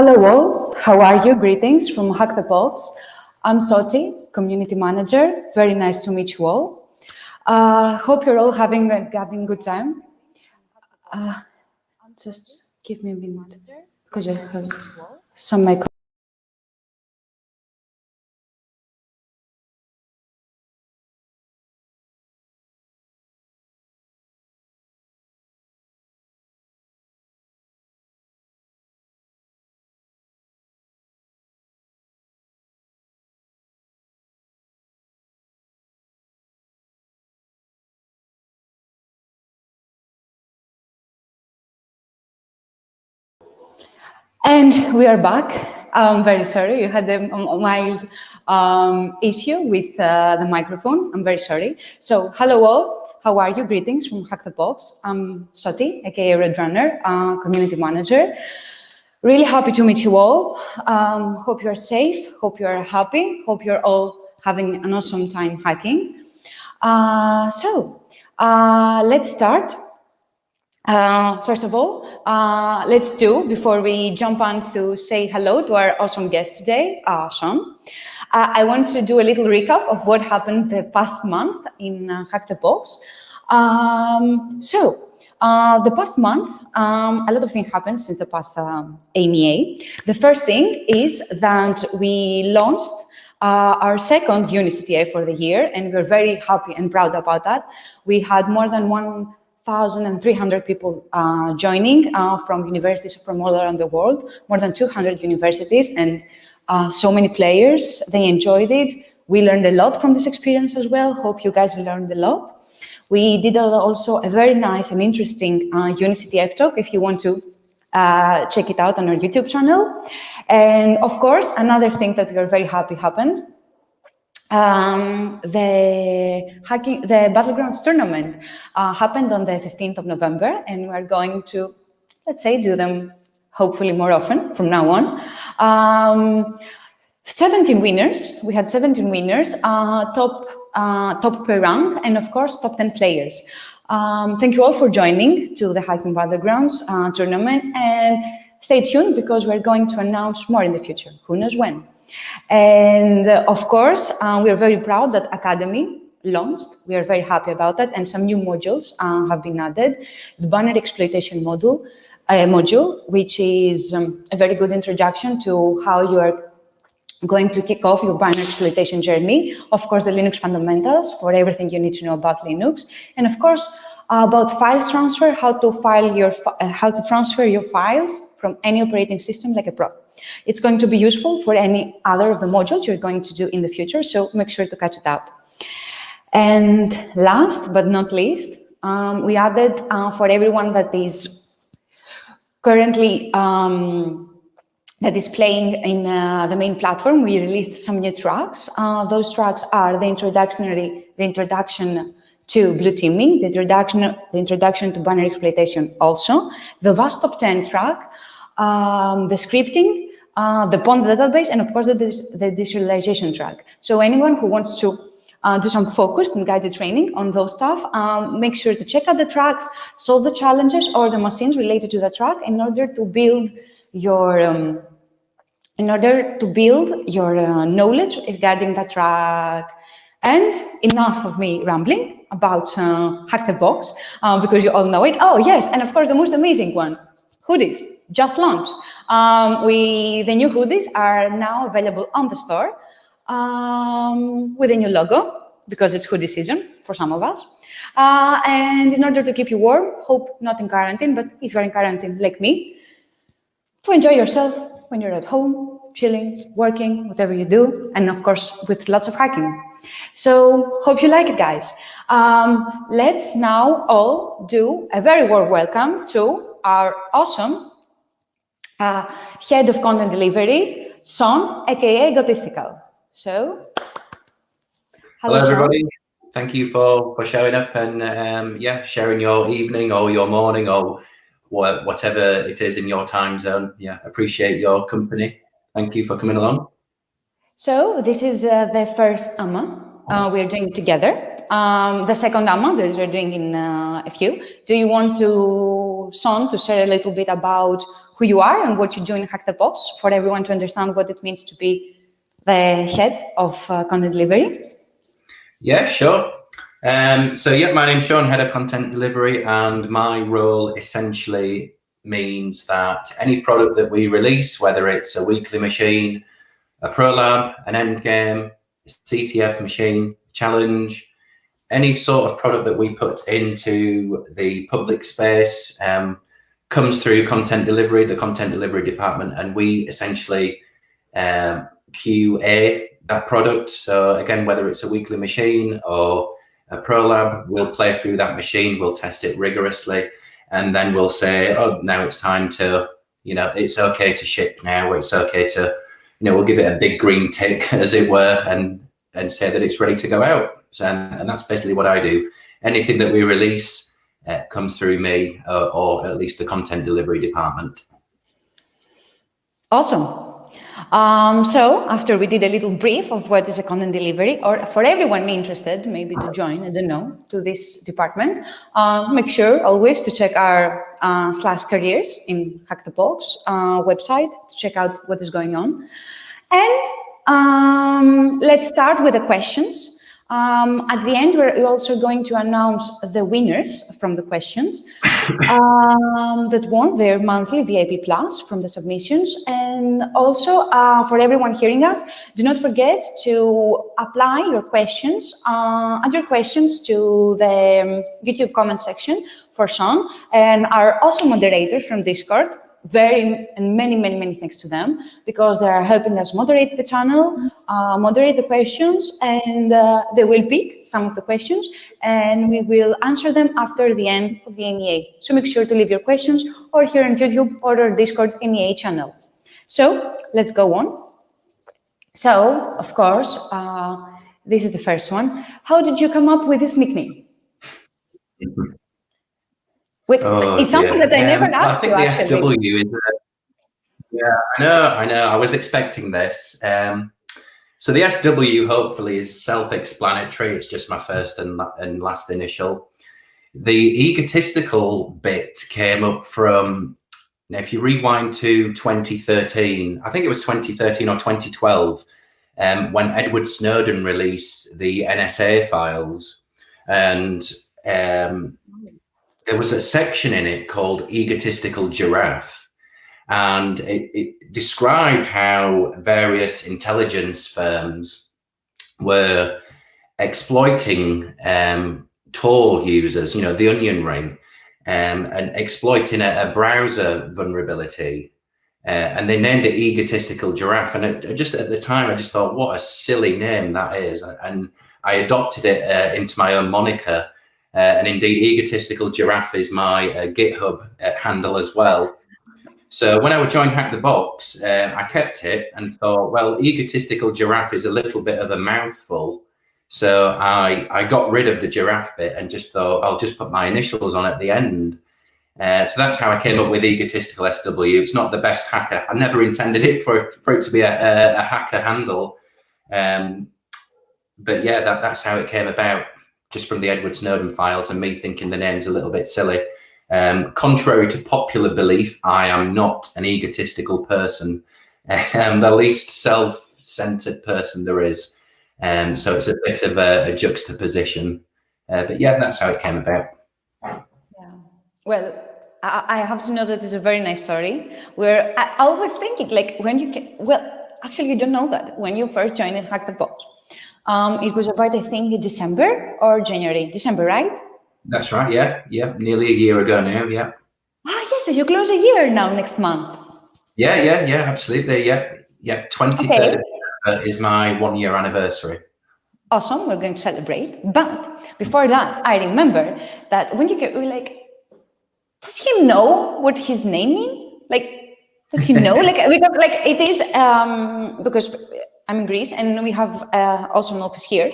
Hello all, how are you? Greetings from Hack the Box. I'm Soti, Community Manager. Very nice to meet you all. Hope you're all having a good time. Just give me a minute, because I have some mic. And we are back. I'm very sorry, you had a mild issue with the microphone. I'm very sorry. So, hello all, how are you? Greetings from Hack the Box. I'm Soti, aka Red Runner, Community Manager. Really happy to meet you all. Hope you're safe, hope you're happy, hope you're all having an awesome time hacking. Let's start. First of all, let's do, before we jump on to say hello to our awesome guest today, Shaun, I want to do a little recap of what happened the past month in Hack the Box. The past month, a lot of things happened since the past AMA. The first thing is that we launched our second UniCTA for the year, and we're very happy and proud about that. We had more than 1,300 people joining from universities from all around the world, more than 200 universities, and so many players. They enjoyed it. We learned a lot from this experience as well. Hope you guys learned a lot. We did also a very nice and interesting UniCTF talk, if you want to check it out on our YouTube channel. And of course, another thing that we are very happy happened, the Battlegrounds tournament happened on the 15th of November, and we're going to, let's say, do them hopefully more often from now on. 17 winners, we had 17 winners, top per rank, and of course, top 10 players. Thank you all for joining to the Hacking Battlegrounds tournament, and stay tuned because we're going to announce more in the future, who knows when. And of course, we are very proud that Academy launched. We are very happy about that, and some new modules have been added. The banner exploitation module, which is a very good introduction to how you are going to kick off your banner exploitation journey. Of course, the Linux fundamentals for everything you need to know about Linux, and of course, about files transfer, how to transfer your files from any operating system like a pro. It's going to be useful for any other of the modules you're going to do in the future, so make sure to catch it up. And last but not least, we added for everyone that is currently that is playing in the main platform, we released some new tracks. Those tracks are the introduction to blue teaming, the introduction to banner exploitation also, the vast top 10 track, the scripting, the Pond database, and of course the deserialization track. So anyone who wants to do some focused and guided training on those stuff, make sure to check out the tracks, solve the challenges or the machines related to the track in order to build your knowledge regarding that track. And enough of me rambling about Hack the Box, because you all know it. Oh yes, and of course the most amazing one, hoodies, just launched. The new hoodies are now available on the store with a new logo, because it's hoodie season for some of us. And in order to keep you warm, hope not in quarantine, but if you're in quarantine like me, to enjoy yourself when you're at home, chilling, working, whatever you do, and of course, with lots of hacking. So, hope you like it, guys. Let's now all do a very warm welcome to our awesome head of content delivery, Shaun, aka Egotistical. So, hello everybody. Thank you for showing up and sharing your evening or your morning or whatever it is in your time zone. Yeah, appreciate your company. Thank you for coming along. So this is the first AMA we're doing together. The second AMA that we're doing in a few. Do you want to to Shaun to share a little bit about who you are and what you do in Hack the Box for everyone to understand what it means to be the head of content delivery. Yeah, sure. So yeah, my name's Shaun, head of content delivery, and my role essentially means that any product that we release, whether it's a weekly machine, a pro lab, an end game, a CTF machine, challenge, any sort of product that we put into the public space comes through content delivery, the content delivery department, and we essentially QA that product. So again, whether it's a weekly machine or a pro lab, we'll play through that machine, we'll test it rigorously, and then we'll say, oh, now it's time to, it's okay to ship now, or it's okay to, we'll give it a big green tick, as it were, and say that it's ready to go out. So, and that's basically what I do. Anything that we release comes through me, or at least the content delivery department. Awesome. So after we did a little brief of what is a content delivery, or for everyone interested maybe to join, I don't know, to this department, make sure always to check our /careers in Hack the Box website to check out what is going on. And let's start with the questions. At the end, we're also going to announce the winners from the questions that won their monthly VIP Plus from the submissions. And also, for everyone hearing us, do not forget to apply your questions, add your questions to the YouTube comment section for Shaun and our awesome moderators from Discord. Many thanks to them, because they are helping us moderate the channel, moderate the questions, and they will pick some of the questions and we will answer them after the end of the MEA. So make sure to leave your questions or here on YouTube or our Discord MEA channel. So let's go on. So, of course, this is the first one. How did you come up with this nickname? It's something that I never asked you, actually. I think the SW is... yeah, I know. I was expecting this. So the SW hopefully is self-explanatory. It's just my first and last initial. The egotistical bit came up from, if you rewind to 2013, I think it was 2013 or 2012, when Edward Snowden released the NSA files, and there was a section in it called Egotistical Giraffe, and it described how various intelligence firms were exploiting Tor users, the onion ring, and exploiting a browser vulnerability. And they named it Egotistical Giraffe. And just at the time, I just thought, what a silly name that is. And I adopted it into my own moniker. And indeed, Egotistical Giraffe is my GitHub handle as well. So when I would join Hack the Box, I kept it and thought, well, Egotistical Giraffe is a little bit of a mouthful. So I got rid of the giraffe bit and just thought, I'll just put my initials on at the end. So that's how I came up with Egotistical SW. It's not the best hacker. I never intended it for it to be a hacker handle. But yeah, that's how it came about, just from the Edward Snowden files and me thinking the name's a little bit silly. Contrary to popular belief, I am not an egotistical person. I'm the least self-centered person there is. So it's a bit of a juxtaposition. But yeah, that's how it came about. Yeah. Well, I have to know that it's a very nice story. Where I always think it, like, when you can, well, actually you don't know that. When you first joined Hack the Box, it was about, I think, December or January. December, right? That's right, yeah. Nearly a year ago now, yeah. So you close a year now next month. Yeah, absolutely, yeah. 23rd is my 1 year anniversary. Awesome, we're going to celebrate. But before that, I remember that when you get, we're like, does he know what his name means? Like, does he know? Because it is, because I'm in Greece and we have also an office here.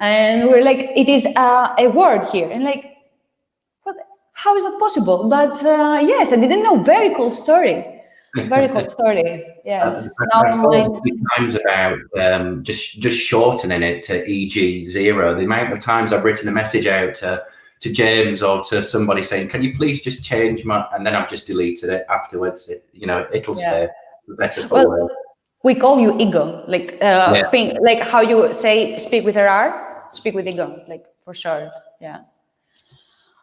And we're like, it is a word here. And like, how is that possible? But yes, I didn't know. Very cool story. Very cool story. Yes. I've thought times about just shortening it to EG0. The amount of times I've written a message out to to James or to somebody saying, can you please just change my, and then I've just deleted it afterwards. It'll stay better for well, we call you ego, like like how you say speak with R, speak with ego, like for sure. Yeah.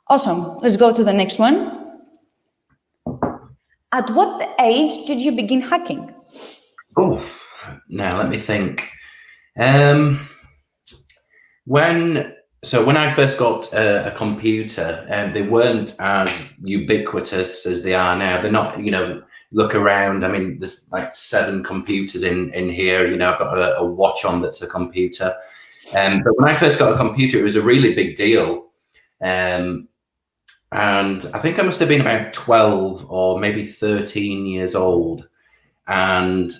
Awesome. Let's go to the next one. At what age did you begin hacking? Oh, now let me think. When I first got a computer, they weren't as ubiquitous as they are now. They're not, look around. I mean, there's like 7 computers in here. I've got a watch on that's a computer. But when I first got a computer, it was a really big deal. And I think I must have been about 12 or maybe 13 years old. And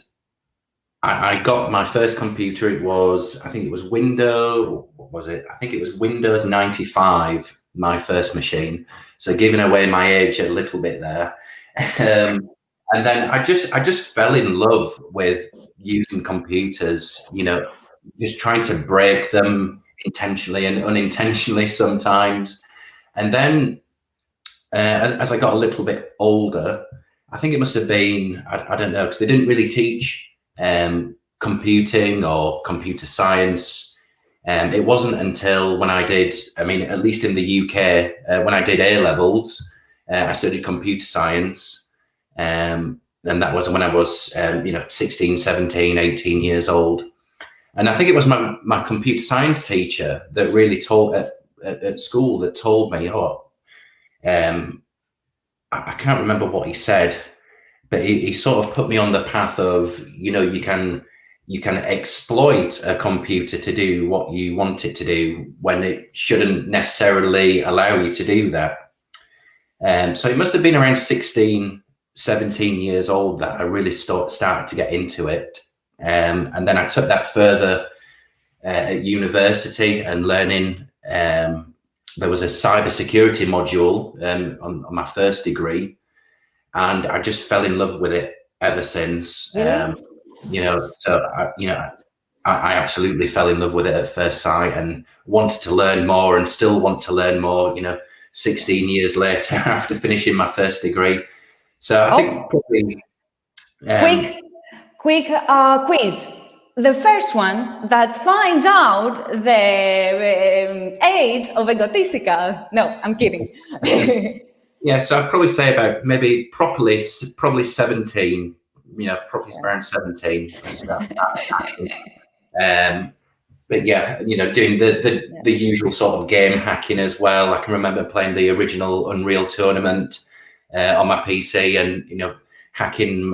I got my first computer. I think it was Windows. What was it? I think it was Windows 95, my first machine. So giving away my age a little bit there. And then I just fell in love with using computers, just trying to break them intentionally and unintentionally sometimes. And then as I got a little bit older, I think it must have been, I don't know, because they didn't really teach computing or computer science. It wasn't until when I did, at least in the UK, when I did A-levels, I studied computer science. And that was when I was, 16, 17, 18 years old. And I think it was my computer science teacher that really taught at school that told me, I can't remember what he said, but he sort of put me on the path of, you can exploit a computer to do what you want it to do when it shouldn't necessarily allow you to do that. So it must have been around 16, 17 years old that I really started to get into it. And then I took that further at university and learning. There was a cybersecurity module on my first degree, and I just fell in love with it ever since. I absolutely fell in love with it at first sight and wanted to learn more and still want to learn more, 16 years later after finishing my first degree. So I think probably... Quick quiz. The first one that finds out the age of egotistical. No, I'm kidding. Yeah, so I'd probably say about maybe probably 17, probably around 17. But yeah, doing the usual sort of game hacking as well. I can remember playing the original Unreal Tournament on my PC and, hacking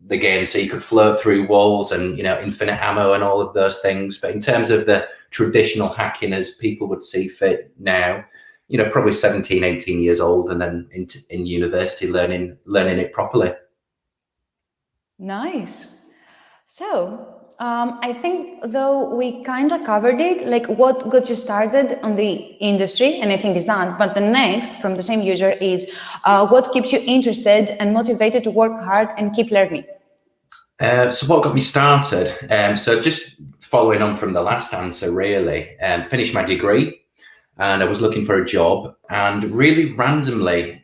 the game so you could float through walls and, infinite ammo and all of those things. But in terms of the traditional hacking as people would see fit now, probably 17, 18 years old, and then in university learning it properly. Nice. So I think though we kind of covered it, like what got you started on the industry, and I think is done. But the next from the same user is what keeps you interested and motivated to work hard and keep learning? So what got me started? So just following on from the last answer, really, finished my degree and I was looking for a job, and really randomly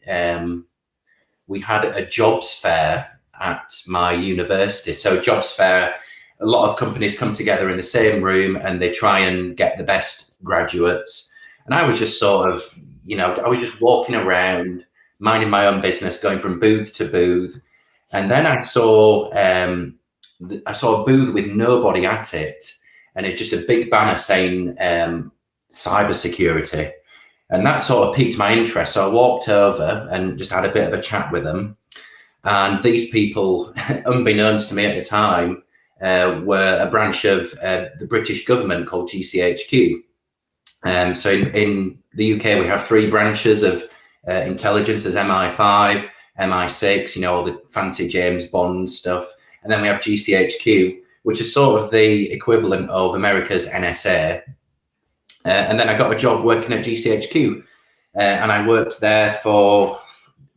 we had a jobs fair at my university. So jobs fair, a lot of companies come together in the same room and they try and get the best graduates. And I was just sort of, I was just walking around, minding my own business, going from booth to booth. And then I saw a booth with nobody at it, and it's just a big banner saying cybersecurity. And that sort of piqued my interest. So I walked over and just had a bit of a chat with them. And these people, unbeknownst to me at the time, were a branch of the British government called GCHQ. So in the UK, we have 3 branches of intelligence. There's MI5, MI6, all the fancy James Bond stuff. And then we have GCHQ, which is sort of the equivalent of America's NSA. And then I got a job working at GCHQ. And I worked there for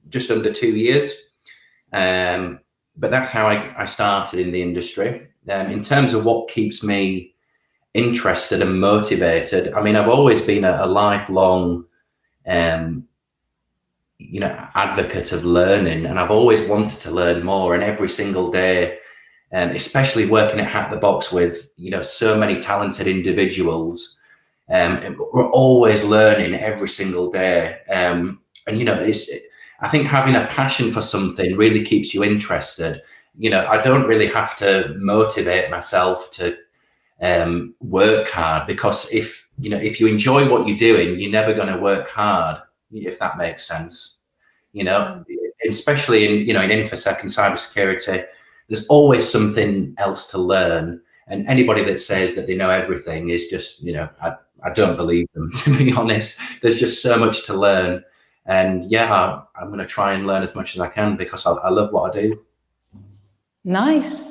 just under 2 years. But that's how I started in the industry. In terms of what keeps me interested and motivated, I've always been a lifelong advocate of learning, and I've always wanted to learn more. And every single day, especially working at Hack the Box with so many talented individuals, we're always learning every single day. I think having a passion for something really keeps you interested. I don't really have to motivate myself to work hard, because if you enjoy what you're doing, you're never going to work hard, if that makes sense. Especially in InfoSec and cybersecurity, there's always something else to learn. And anybody that says that they know everything is just, I don't believe them, to be honest. There's just so much to learn. And yeah, I'm going to try and learn as much as I can, because I love what I do. Nice.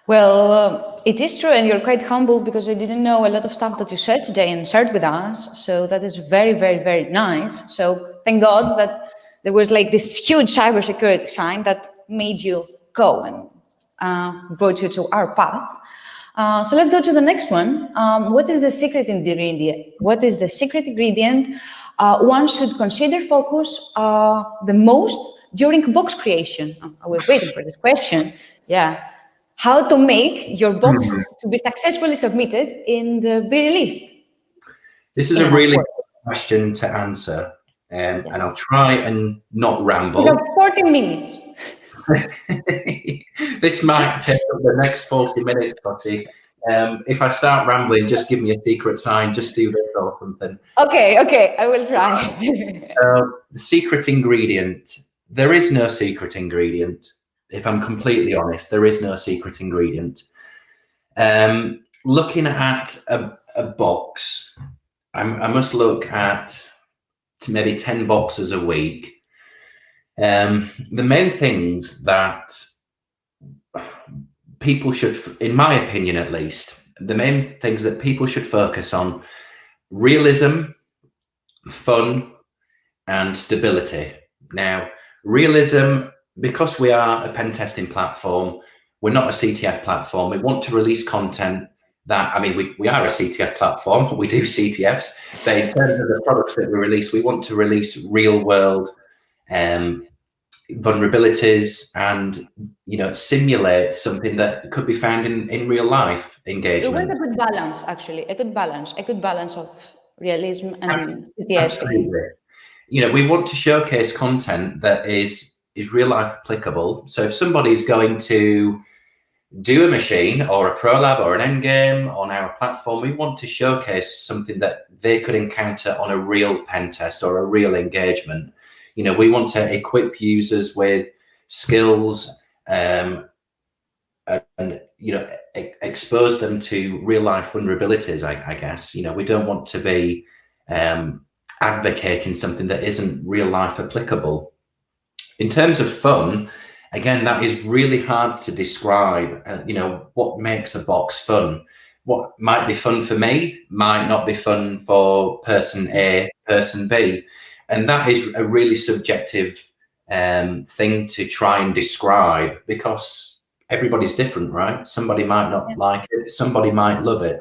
Well, it is true, and you're quite humble, because I didn't know a lot of stuff that you said today and shared with us. So that is very, very, very nice. So thank God that there was like this huge cybersecurity sign that made you go and brought you to our path. So let's go to the next one. What is the secret ingredient? What is the secret ingredient one should consider focus the most during box creation? I was waiting for this question. Yeah. How to make your box to be successfully submitted and be released? This is a really good question to answer, and I'll try and not ramble. We have 40 minutes. This might take up the next 40 minutes, Scotty. If I start rambling, just give me a secret sign. Just do this or something. Okay, I will try. The secret ingredient. There is no secret ingredient. If I'm completely honest, there is no secret ingredient. Looking at a box, I must look at maybe 10 boxes a week. The main things that people should, in my opinion at least, the main things that people should focus on: realism, fun, and stability. Now, realism, because we are a pen testing platform, we're not a CTF platform. We want to release content that, we are a CTF platform, we do CTFs, but in terms of the products that we release, we want to release real world vulnerabilities and, simulate something that could be found in real life engagement. It was a good balance, actually, a good balance of realism and CTF. Absolutely. We want to showcase content that is real life applicable. So if somebody's going to do a machine or a pro lab or an end game on our platform, we want to showcase something that they could encounter on a real pen test or a real engagement. We want to equip users with skills and expose them to real life vulnerabilities, I guess. We don't want to be advocating something that isn't real life applicable. In terms of fun, again, that is really hard to describe. What makes a box fun? What might be fun for me might not be fun for person A, person B. And that is a really subjective thing to try and describe, because everybody's different, right? Somebody might not like it, somebody might love it.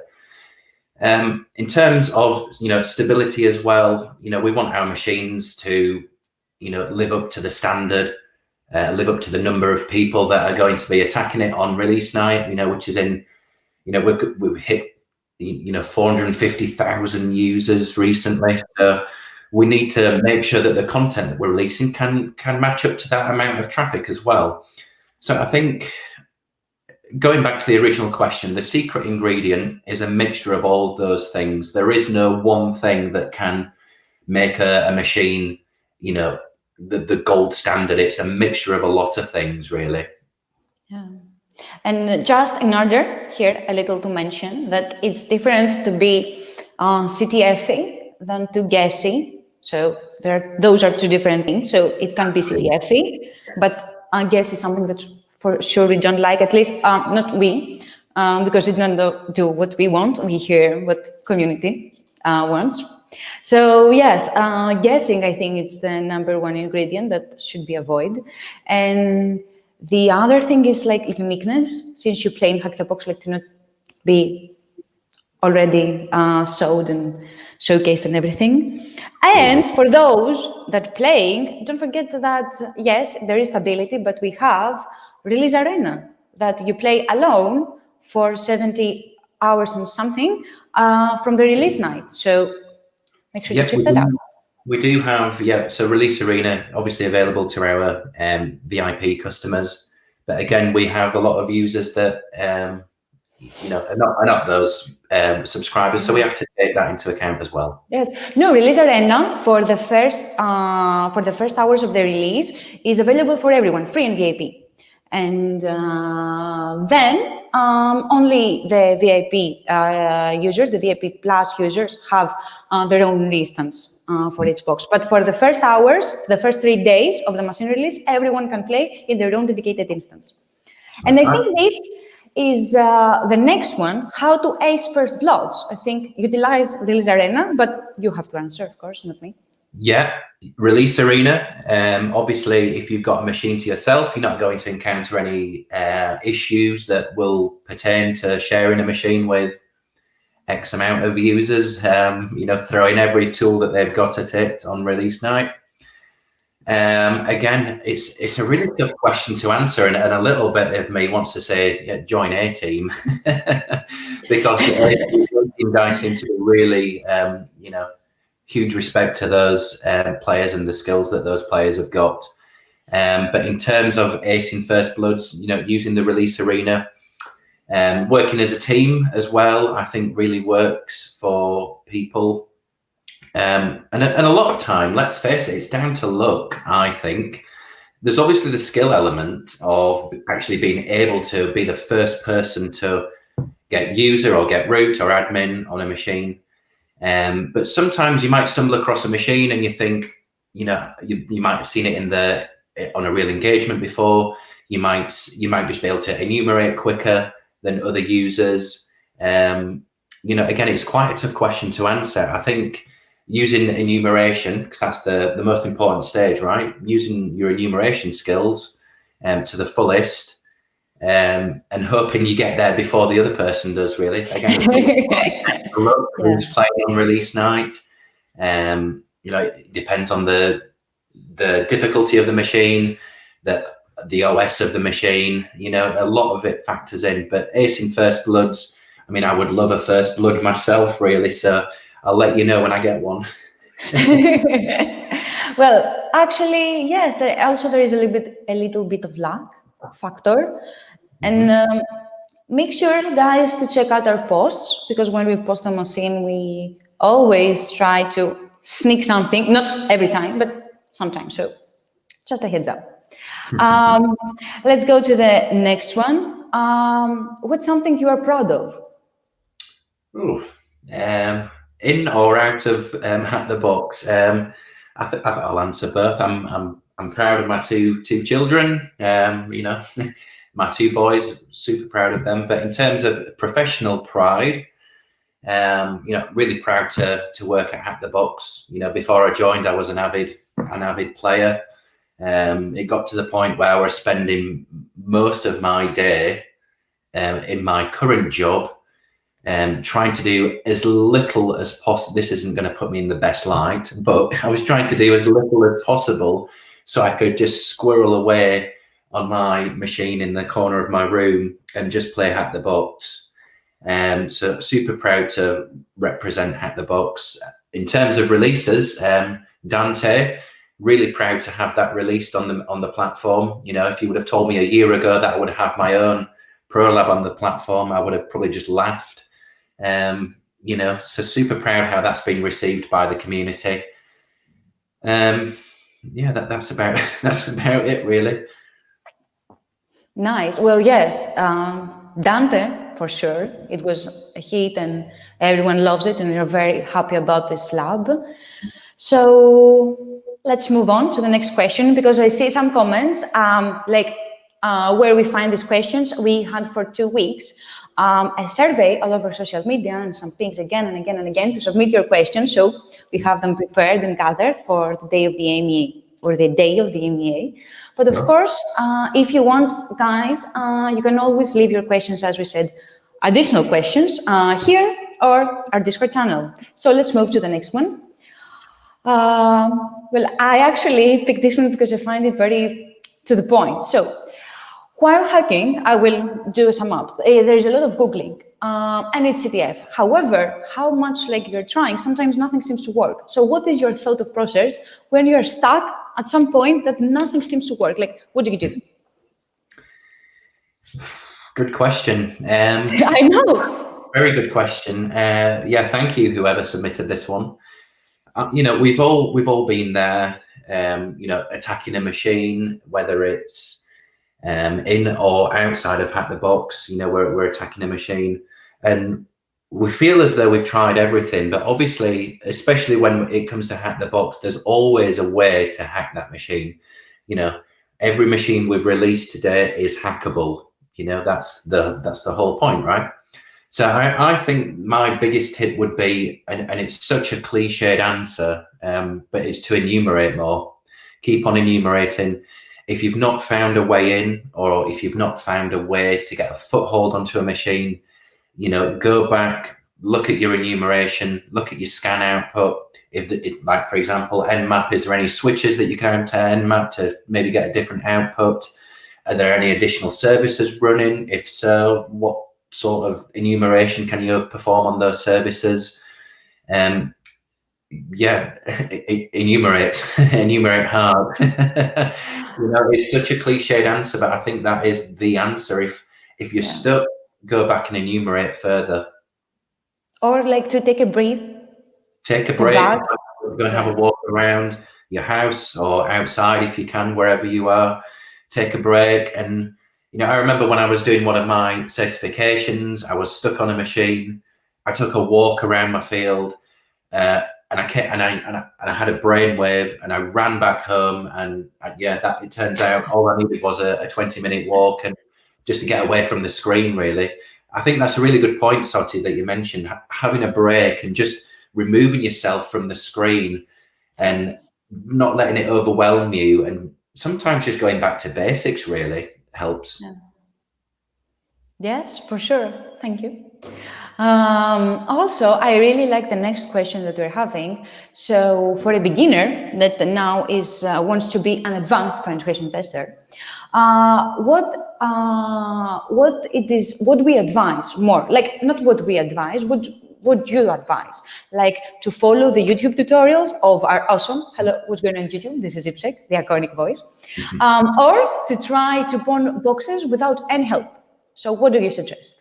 In terms of, stability as well, we want our machines to live up to the standard, live up to the number of people that are going to be attacking it on release night, which is in, we've hit, 450,000 users recently. So we need to make sure that the content that we're releasing can match up to that amount of traffic as well. So I think, going back to the original question, the secret ingredient is a mixture of all those things. There is no one thing that can make a machine, the gold standard. It's a mixture of a lot of things, really. Yeah. And just in order here a little to mention that it's different to be CTF-y than to guessy. So those are two different things. So it can be CTF-y, but I guess it's something that for sure we don't like, at least not we, because we don't do what we want. We hear what community wants. So yes, guessing, I think it's the #1 ingredient that should be avoided. And the other thing is like uniqueness. Since you play in Hack the Box, like to not be already sold and showcased and everything. And for those that playing, don't forget that, yes, there is stability, but we have Release Arena that you play alone for 70 hours and something from the release night. So make sure to check that out. We do have, so Release Arena, obviously available to our VIP customers. But again, we have a lot of users that, are not those subscribers. So we have to take that into account as well. Yes. No, Release Arena for the first hours of the release is available for everyone, free and VIP. And then only the VIP users, the VIP Plus users, have their own instance for each box. But for the first hours, the first 3 days of the machine release, everyone can play in their own dedicated instance. And I think this is the next one, how to ace first bloods. I think utilize Release Arena, but you have to answer, of course, not me. Yeah, Release Arena. Obviously, if you've got a machine to yourself, you're not going to encounter any issues that will pertain to sharing a machine with X amount of users, throwing every tool that they've got at it on release night. Again, it's a really tough question to answer, and a little bit of me wants to say join A team because guys seem to be really, huge respect to those players and the skills that those players have got. But in terms of acing first bloods, using the Release Arena, working as a team as well, I think really works for people. And a lot of time, let's face it, it's down to luck, I think. There's obviously the skill element of actually being able to be the first person to get user or get root or admin on a machine. But sometimes you might stumble across a machine and you think, you might have seen it on a real engagement before. You might just be able to enumerate quicker than other users. Again, it's quite a tough question to answer. I think using enumeration, because that's the most important stage, right? Using your enumeration skills to the fullest. And hoping you get there before the other person does, really. Again, who's playing on release night. It depends on the difficulty of the machine, the OS of the machine. A lot of it factors in. But acing first bloods, I would love a first blood myself, really. So I'll let you know when I get one. Well, actually, yes. There is a little bit of luck factor. And make sure, guys, to check out our posts, because when we post a machine, we always try to sneak something, not every time, but sometimes. So just a heads up. Let's go to the next one. What's something you are proud of? In or out of Hack the Box? I'll answer both. I'm proud of my two children. My 2 boys, super proud of them. But in terms of professional pride, really proud to work at Hack the Box. Before I joined, I was an avid player. It got to the point where I was spending most of my day in my current job trying to do as little as possible. This isn't going to put me in the best light, but I was trying to do as little as possible so I could just squirrel away on my machine in the corner of my room and just play Hack the Box. So super proud to represent Hack the Box. In terms of releases, Dante, really proud to have that released on the platform. If you would have told me a year ago that I would have my own Pro Lab on the platform, I would have probably just laughed. So super proud how that's been received by the community. That's about it, really. Nice. Well, yes, Dante, for sure. It was a hit and everyone loves it and we're very happy about this lab. So let's move on to the next question, because I see some comments where we find these questions. We had for 2 weeks a survey all over social media and some pings again and again and again to submit your questions. So we have them prepared and gathered for the day of the AMEA or the day of the AMEA. But of course, if you want, guys, you can always leave your questions, as we said, additional questions here or our Discord channel. So let's move to the next one. Well, I actually picked this one because I find it very to the point. So while hacking, I will do a sum up. There's a lot of Googling, and it's CTF. However, how much like you're trying, sometimes nothing seems to work. So what is your thought of process when you're stuck at some point that nothing seems to work? Like, what do you do? Good question. I know. Very good question. Yeah, thank you, whoever submitted this one. You know, we've all been there. You know, attacking a machine, whether it's in or outside of Hack the Box. You know, we're attacking a machine, and we feel as though we've tried everything. But obviously, especially when it comes to Hack the Box, there's always a way to hack that machine. You know, every machine we've released today is hackable. You know, that's the whole point, right? So I think my biggest tip would be, and it's such a cliched answer, but it's to enumerate more. Keep on enumerating. If you've not found a way in, or if you've not found a way to get a foothold onto a machine, you know, go back, look at your enumeration, look at your scan output. Like, for example, Nmap, is there any switches that you can add to Nmap to maybe get a different output? Are there any additional services running? If so, what sort of enumeration can you perform on those services? Yeah, enumerate hard. You know, it's such a cliched answer, but I think that is the answer. If you're stuck, go back and enumerate further. Or like to take a breath. Take a break. Go and have a walk around your house or outside if you can, wherever you are. Take a break. And you know, I remember when I was doing one of my certifications, I was stuck on a machine. I took a walk around my field, and I had a brainwave, and I ran back home, and it turns out all I needed was a 20-minute walk, and just to get away from the screen. Really, I think that's a really good point, Soti, that you mentioned, having a break and just removing yourself from the screen and not letting it overwhelm you, and sometimes just going back to basics really helps. Yes, for sure. Thank you. Also, I really like the next question that we're having. So for a beginner that now wants to be an advanced penetration tester, what we advise more, like not what we advise, what you advise, like to follow the YouTube tutorials of our awesome, hello, what's going on YouTube? This is Ipsec, the iconic voice, or to try to pawn boxes without any help. So what do you suggest?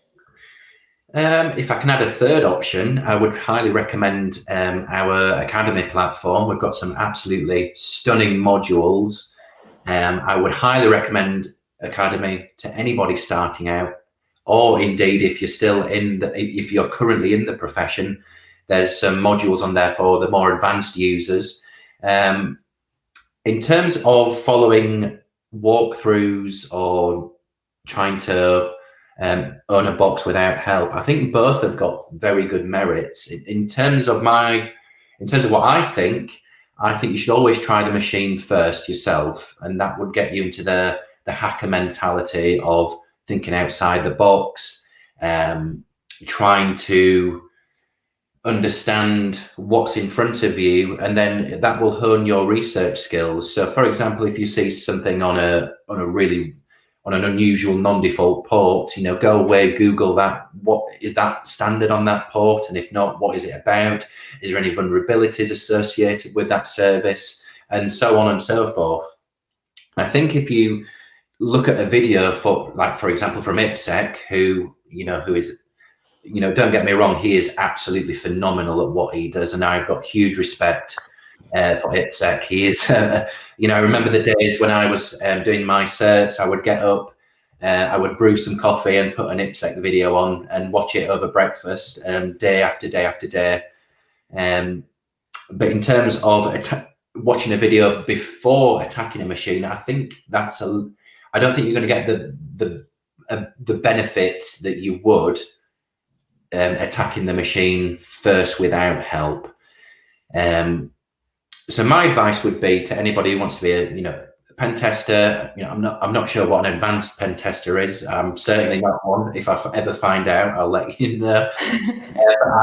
If I can add a third option, I would highly recommend our Academy platform. We've got some absolutely stunning modules. I would highly recommend Academy to anybody starting out, or indeed if you're currently in the profession. There's some modules on there for the more advanced users. In terms of following walkthroughs or trying to own a box without help, I think both have got very good merits. In terms of what I think you should always try the machine first yourself, and that would get you into the hacker mentality of thinking outside the box, trying to understand what's in front of you, and then that will hone your research skills. So for example, if you see something on an unusual non-default port, you know, go away, Google that. What is that standard on that port? And if not, what is it about? Is there any vulnerabilities associated with that service? And so on and so forth. I think if you look at a video for example, from Ipsec, who is, don't get me wrong, he is absolutely phenomenal at what he does, and I've got huge respect for Ipsec. He is, I remember the days when I was doing my certs. I would get up, I would brew some coffee and put an Ipsec video on and watch it over breakfast, day after day after day. But in terms of watching a video before attacking a machine, I think I don't think you're going to get the benefits that you would attacking the machine first without help. So my advice would be to anybody who wants to be a pen tester, I'm not sure what an advanced pen tester is. I'm certainly not one. If I ever find out, I'll let you know.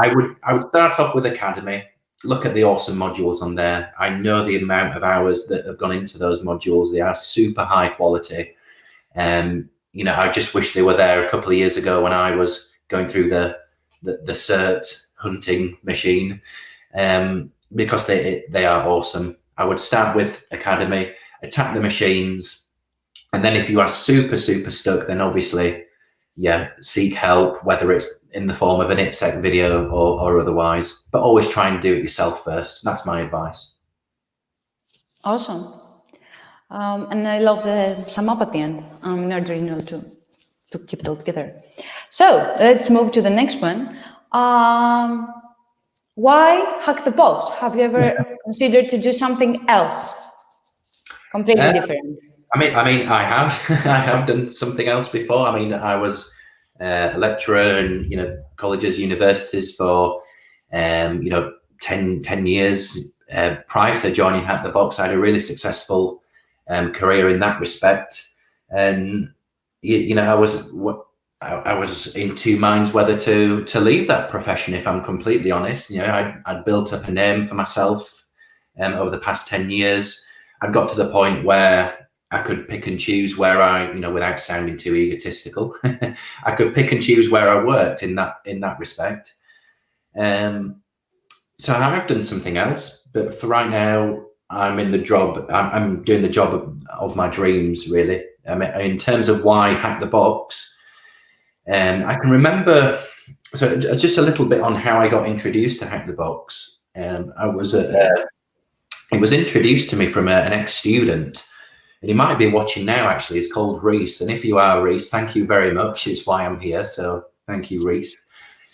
I would start off with Academy. Look at the awesome modules on there. I know the amount of hours that have gone into those modules. They are super high quality. I just wish they were there a couple of years ago when I was going through the cert hunting machine, because they are awesome. I would start with Academy, attack the machines, and then if you are super stuck, then obviously, seek help, whether it's in the form of an IPSEC video or otherwise, but always try and do it yourself first. That's my advice. Awesome. And I love the sum up at the end, in order, to keep it all together. So let's move to the next one. Why hack the box? Have you ever considered to do something else completely different? I mean, I have. I have done something else before. I mean, I was a lecturer in colleges, universities for 10 years. Prior to joining Hack the Box, I had a really successful career in that respect, and I was in two minds whether to leave that profession. If I'm completely honest, I'd built up a name for myself over the past 10 years. I'd got to the point where I could pick and choose where I, without sounding too egotistical, I could pick and choose where I worked in that respect. So I have done something else, but for right now, I'm in the job. I'm doing the job of my dreams, really. I mean, in terms of why Hack the Box, I can remember. So just a little bit on how I got introduced to Hack the Box. It was introduced to me from an ex-student, and he might be watching now. Actually, it's called Reese. And if you are Reese, thank you very much. It's why I'm here. So thank you, Reese.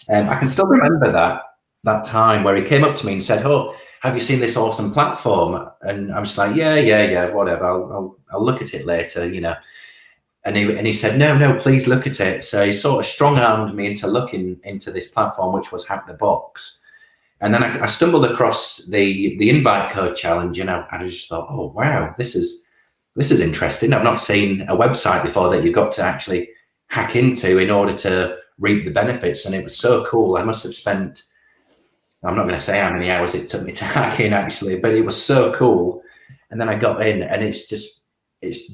I can still remember that time where he came up to me and said, "Oh, have you seen this awesome platform?" And I was like, yeah, whatever. I'll look at it later, And he said, no, please look at it. So he sort of strong-armed me into looking into this platform, which was Hack the Box. And then I stumbled across the invite code challenge, and I just thought, oh wow, this is interesting. I've not seen a website before that you've got to actually hack into in order to reap the benefits, and it was so cool. I must have spent, I'm not going to say how many hours it took me to hack in actually, but it was so cool. And then I got in, and it's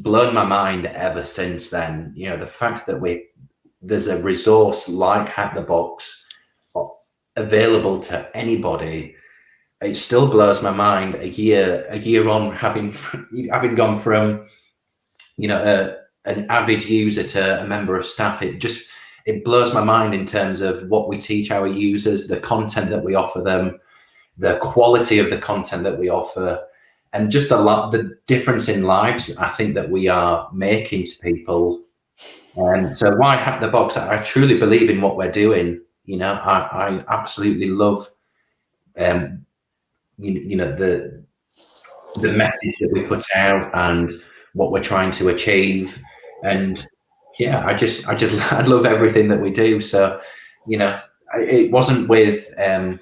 blown my mind ever since then. The fact that there's a resource like Hack the Box available to anybody, it still blows my mind a year on, having gone from an avid user to a member of staff. It blows my mind in terms of what we teach our users, the content that we offer them, the quality of the content that we offer, and just the difference in lives I think that we are making to people. And so why Hack the Box? I truly believe in what we're doing. I absolutely love the message that we put out and what we're trying to achieve. And I love everything that we do. So, it wasn't with, it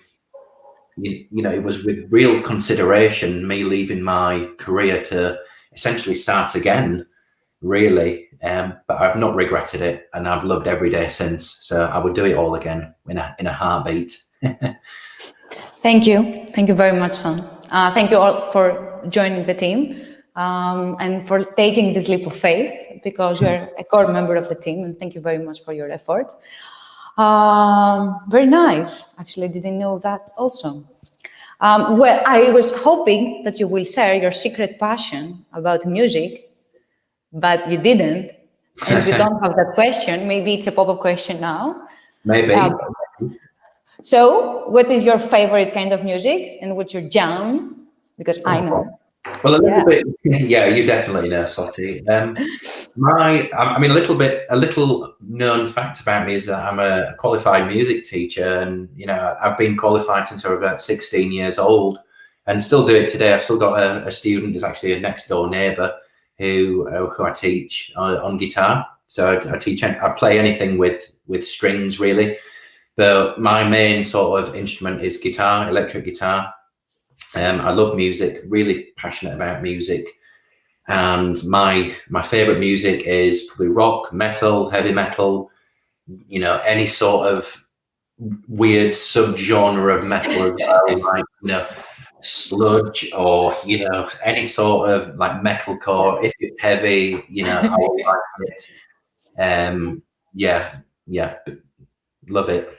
was with real consideration, me leaving my career to essentially start again, really. But I've not regretted it, and I've loved every day since. So I would do it all again in a heartbeat. Thank you very much, Shaun. Thank you all for joining the team, and for taking this leap of faith, because you're a core member of the team, and thank you very much for your effort. Very nice. Actually, I didn't know that also. Well, I was hoping that you will share your secret passion about music, but you didn't. And if you don't have that question, maybe it's a pop-up question now. Maybe. So what is your favorite kind of music, and what's your jam? Because I know. Well, a little bit, you definitely know, Soti. A little known fact about me is that I'm a qualified music teacher, and I've been qualified since I was about 16 years old, and still do it today. I've still got a student who's actually a next door neighbour who I teach on guitar. So I play anything with strings really, but my main sort of instrument is guitar, electric guitar. I love music, really passionate about music. And my favorite music is probably rock, metal, heavy metal, you know, any sort of weird subgenre of metal as well, like, you know, sludge, or, you know, any sort of like metalcore. If it's heavy, you know, I will like it. Yeah, love it.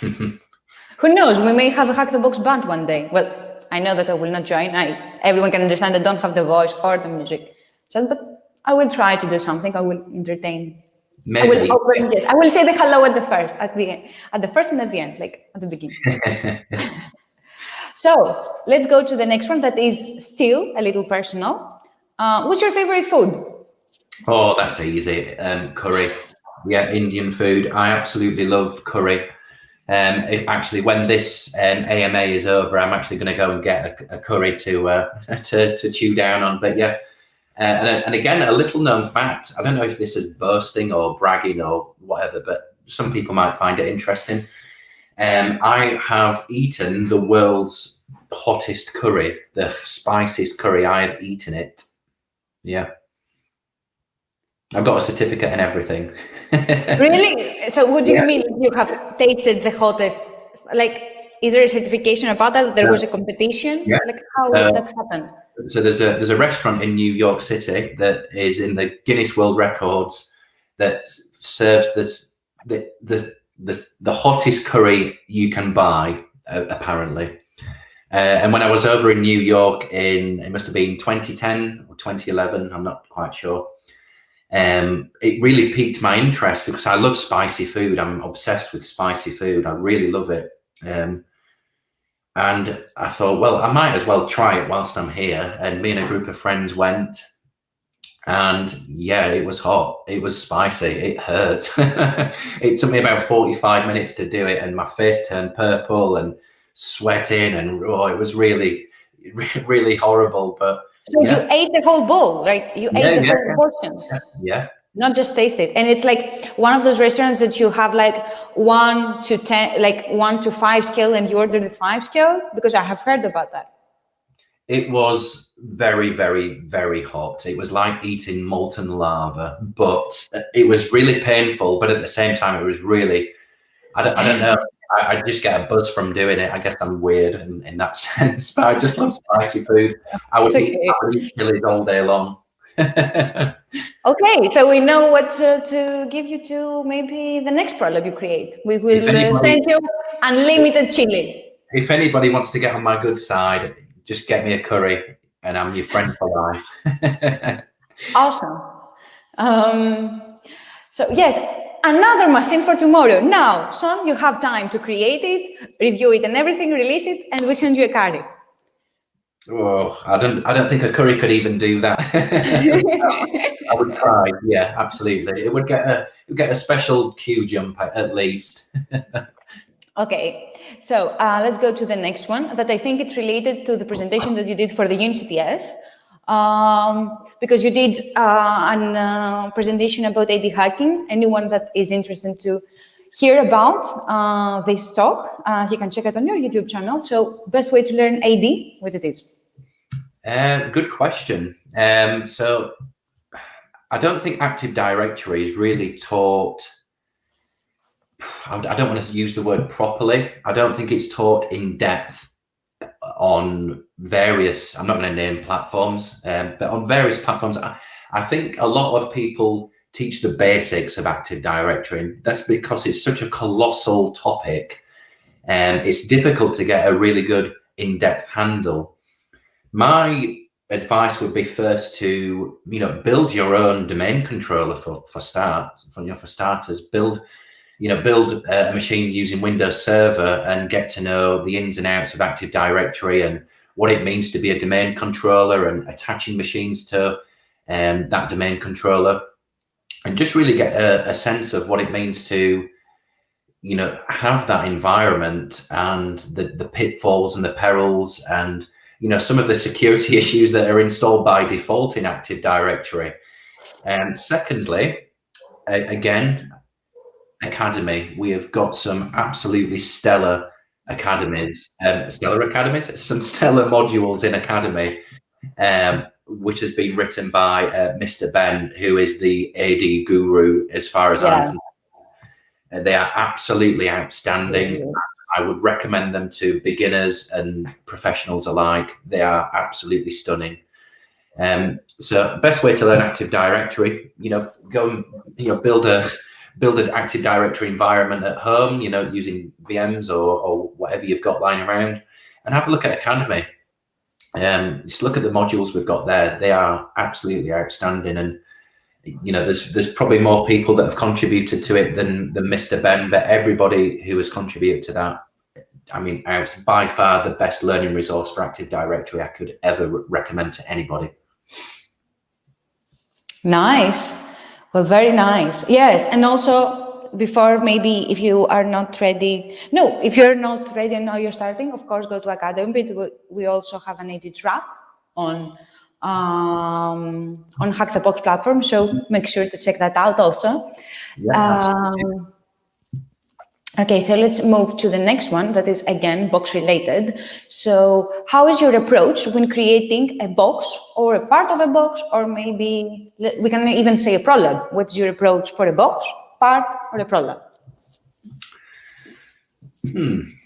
Who knows? We may have a Hack the Box band one day. Well, I know that I will not join. Everyone can understand I don't have the voice or the music. But I will try to do something. I will entertain. Maybe. I will open, yes. I will say the hello at the first and at the end, like at the beginning. So let's go to the next one that is still a little personal. What's your favorite food? Oh, that's easy. Curry. Yeah, Indian food. I absolutely love curry. Actually, when this AMA is over, I'm actually going to go and get a curry to chew down on. But yeah, and again, a little known fact. I don't know if this is boasting or bragging or whatever, but some people might find it interesting. I have eaten the world's hottest curry, the spiciest curry. I have eaten it. Yeah. I've got a certificate and everything. Really? So what do you mean you have tasted the hottest? Like, is there a certification about that? There was a competition? Yeah. Like, how that happened? So there's a restaurant in New York City that is in the Guinness World Records that serves the hottest curry you can buy, apparently. And when I was over in New York it must have been 2010 or 2011, I'm not quite sure. It really piqued my interest because I love spicy food. I'm obsessed with spicy food. I really love it. And I thought, well, I might as well try it whilst I'm here. And me and a group of friends went, and yeah, it was hot. It was spicy. It hurt. It took me about 45 minutes to do it, and my face turned purple and sweating, and it was really, really horrible. But so you ate the whole bowl, right? You ate the whole portion. Yeah. Not just taste it. And it's like one of those restaurants that you have like 1 to 10, like 1 to 5 scale, and you order the 5 scale, because I have heard about that. It was very, very, very hot. It was like eating molten lava, but it was really painful. But at the same time, it was really, I don't know. I just get a buzz from doing it. I guess I'm weird in that sense, but I just love spicy food. I would eat chilies all day long. Okay, so we know what to give you to maybe the next product you create. We will send you unlimited chili. If anybody wants to get on my good side, just get me a curry and I'm your friend for life. Awesome. So yes, another machine for tomorrow. Now, Shaun, you have time to create it, review it and everything, release it, and we send you a curry. Oh, I don't think a curry could even do that. I would try. Yeah, absolutely. It would get a special queue jump at least. Okay, so let's go to the next one that I think it's related to the presentation that you did for the UNCTF, because you did a presentation about AD hacking. Anyone that is interested to hear about this talk, you can check it on your YouTube channel. So best way to learn AD, what it is? Good question. So I don't think Active Directory is really taught. I don't want to use the word properly. I don't think it's taught in depth on various, I'm not going to name platforms, but on various platforms. I think a lot of people teach the basics of Active Directory. That's because it's such a colossal topic, and it's difficult to get a really good in-depth handle. My advice would be first to, build your own domain controller for starters. Build a machine using Windows Server and get to know the ins and outs of Active Directory and what it means to be a domain controller and attaching machines to that domain controller, and just really get a sense of what it means to, have that environment and the pitfalls and the perils and, some of the security issues that are installed by default in Active Directory. And secondly, again, Academy. We have got some absolutely stellar academies, some stellar modules in Academy. which has been written by Mr. Ben, who is the AD guru as far as I'm concerned. They are absolutely outstanding. I would recommend them to beginners and professionals alike. They are absolutely stunning. So best way to learn Active Directory, go and build an Active Directory environment at home, using VMs or whatever you've got lying around, and have a look at Academy. Just look at the modules we've got there. They are absolutely outstanding, and there's probably more people that have contributed to it than Mr. Ben, but everybody who has contributed to that, I mean, it's by far the best learning resource for Active Directory I could ever recommend to anybody. Nice. Well, very nice. Yes, and also before, maybe if you are not ready, if you're not ready and now you're starting, of course, go to Academy. But we also have an AD track on Hack the Box platform, so make sure to check that out also. Okay, so let's move to the next one that is, again, box related. So how is your approach when creating a box or a part of a box, or maybe we can even say a prolab? What's your approach for a box, part, or a prolab?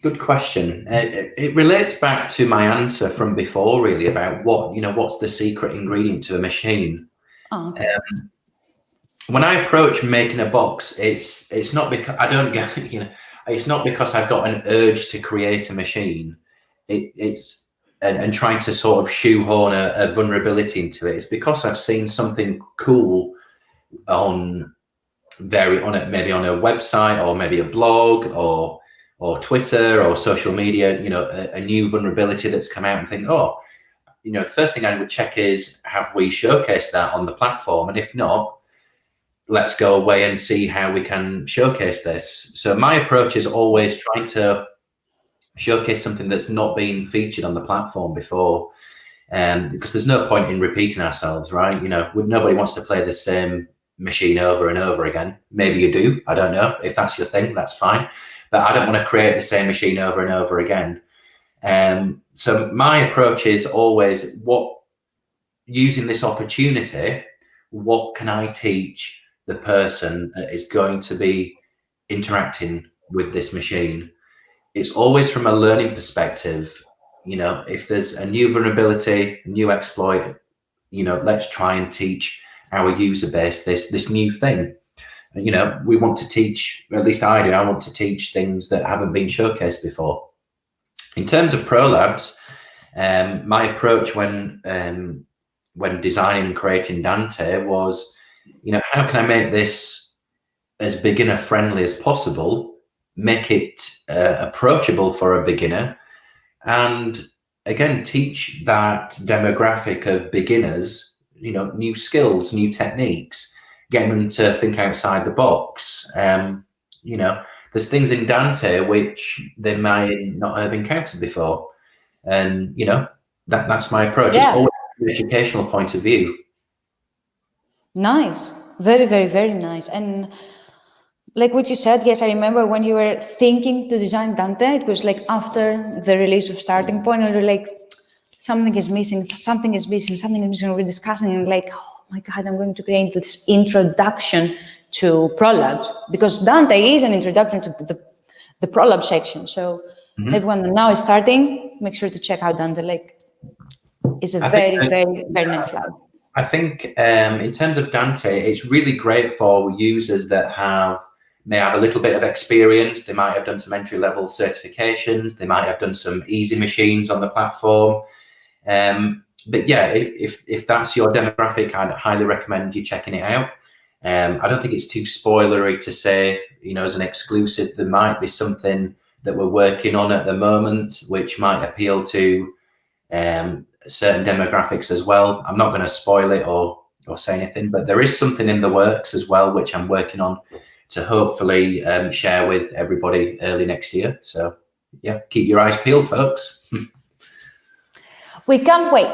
Good question. It relates back to my answer from before, really, about what's the secret ingredient to a machine. Oh, okay. When I approach making a box, it's not because I don't get, it's not because I've got an urge to create a machine. It's trying to sort of shoehorn a vulnerability into it. It's because I've seen something cool maybe on a website, or maybe a blog, or Twitter, or social media, a new vulnerability that's come out, and think, the first thing I would check is, have we showcased that on the platform? And if not, let's go away and see how we can showcase this. So my approach is always trying to showcase something that's not been featured on the platform before, because there's no point in repeating ourselves, right? Nobody wants to play the same machine over and over again. Maybe you do, I don't know. If that's your thing, that's fine. But I don't want to create the same machine over and over again. So my approach is always, using this opportunity, what can I teach the person that is going to be interacting with this machine? It's always from a learning perspective. If there's a new vulnerability, new exploit, let's try and teach our user base this new thing. We want to teach, at least I do, I want to teach things that haven't been showcased before. In terms of prolabs, my approach when designing and creating Dante was, how can I make this as beginner friendly as possible, make it approachable for a beginner, and again, teach that demographic of beginners, new skills, new techniques, getting them to think outside the box. There's things in Dante which they might not have encountered before. And, that's my approach. Yeah. It's always from an educational point of view. Nice. Very, very, very nice. And like what you said, yes, I remember when you were thinking to design Dante, it was like after the release of Starting Point, and you're like, something is missing, we're discussing, and like, oh my God, I'm going to create this introduction to prolabs, because Dante is an introduction to the prolab section. So everyone that now is starting, make sure to check out Dante. Like, it's a very, very nice lab. I think in terms of Dante, it's really great for users that may have a little bit of experience. They might have done some entry-level certifications. They might have done some easy machines on the platform. But yeah, if that's your demographic, I'd highly recommend you checking it out. I don't think it's too spoilery to say, as an exclusive, there might be something that we're working on at the moment which might appeal to certain demographics as well. I'm not going to spoil it or say anything, but there is something in the works as well which I'm working on to hopefully share with everybody early next year. So yeah, keep your eyes peeled, folks. We can't wait.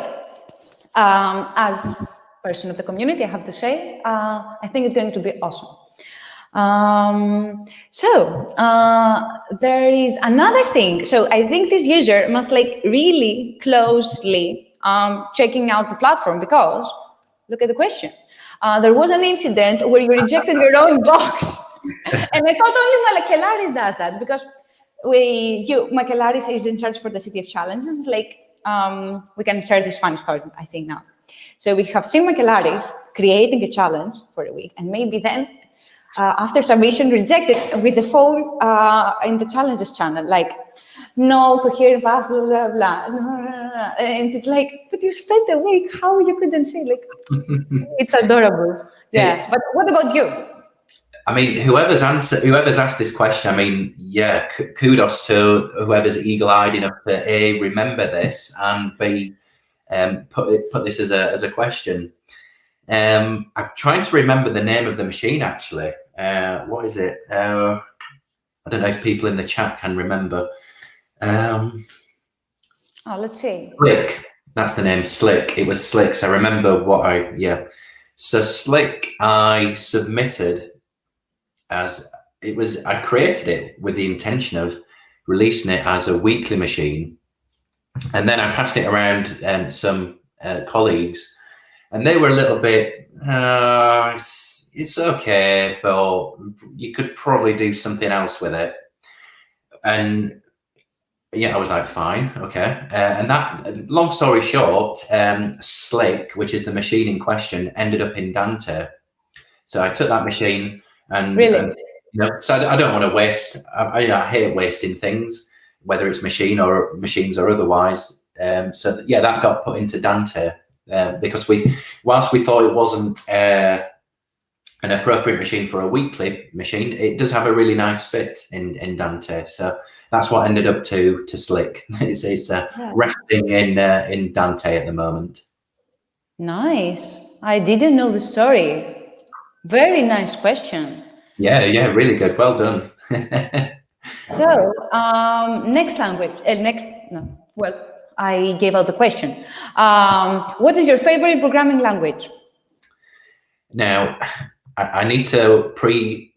As person of the community, I have to say, I think it's going to be awesome. There is another thing. So I think this user must really closely checking out the platform because look at the question. There was an incident where you rejected your own box. And I thought only Michaelaris does that because Michaelaris is in charge for the City of Challenges. Like, we can share this funny story, I think, now. So we have seen Michaelaris creating a challenge for a week, and maybe then after submission rejected with the phone in the challenges channel, like, no coherent path, blah, blah, blah. And it's like, but you spent a week, how you couldn't say, like, it's adorable. Yeah, but what about you? I mean, whoever's asked this question, I mean, yeah, kudos to whoever's eagle-eyed enough to A, remember this, and B, put this as a question. I'm trying to remember the name of the machine, actually. What is it? I don't know if people in the chat can remember. Let's see. Slick. That's the name, Slick. It was Slick. So I remember So Slick, I submitted I created it with the intention of releasing it as a weekly machine. And then I passed it around some colleagues, and they were a little bit, it's okay, but you could probably do something else with it. And yeah, I was like, fine, okay. And that, long story short, Slick, which is the machine in question, ended up in Dante. So I took that machine and, really? So I don't want to waste, I hate wasting things, whether it's machines or otherwise. So yeah, that got put into Dante because whilst we thought it wasn't an appropriate machine for a weekly machine, it does have a really nice fit in Dante. So that's what ended up to Slick. It's resting in Dante at the moment. Nice. I didn't know the story. Very nice question. Yeah, really good. Well done. So next language. I gave out the question. What is your favorite programming language? Now, I need to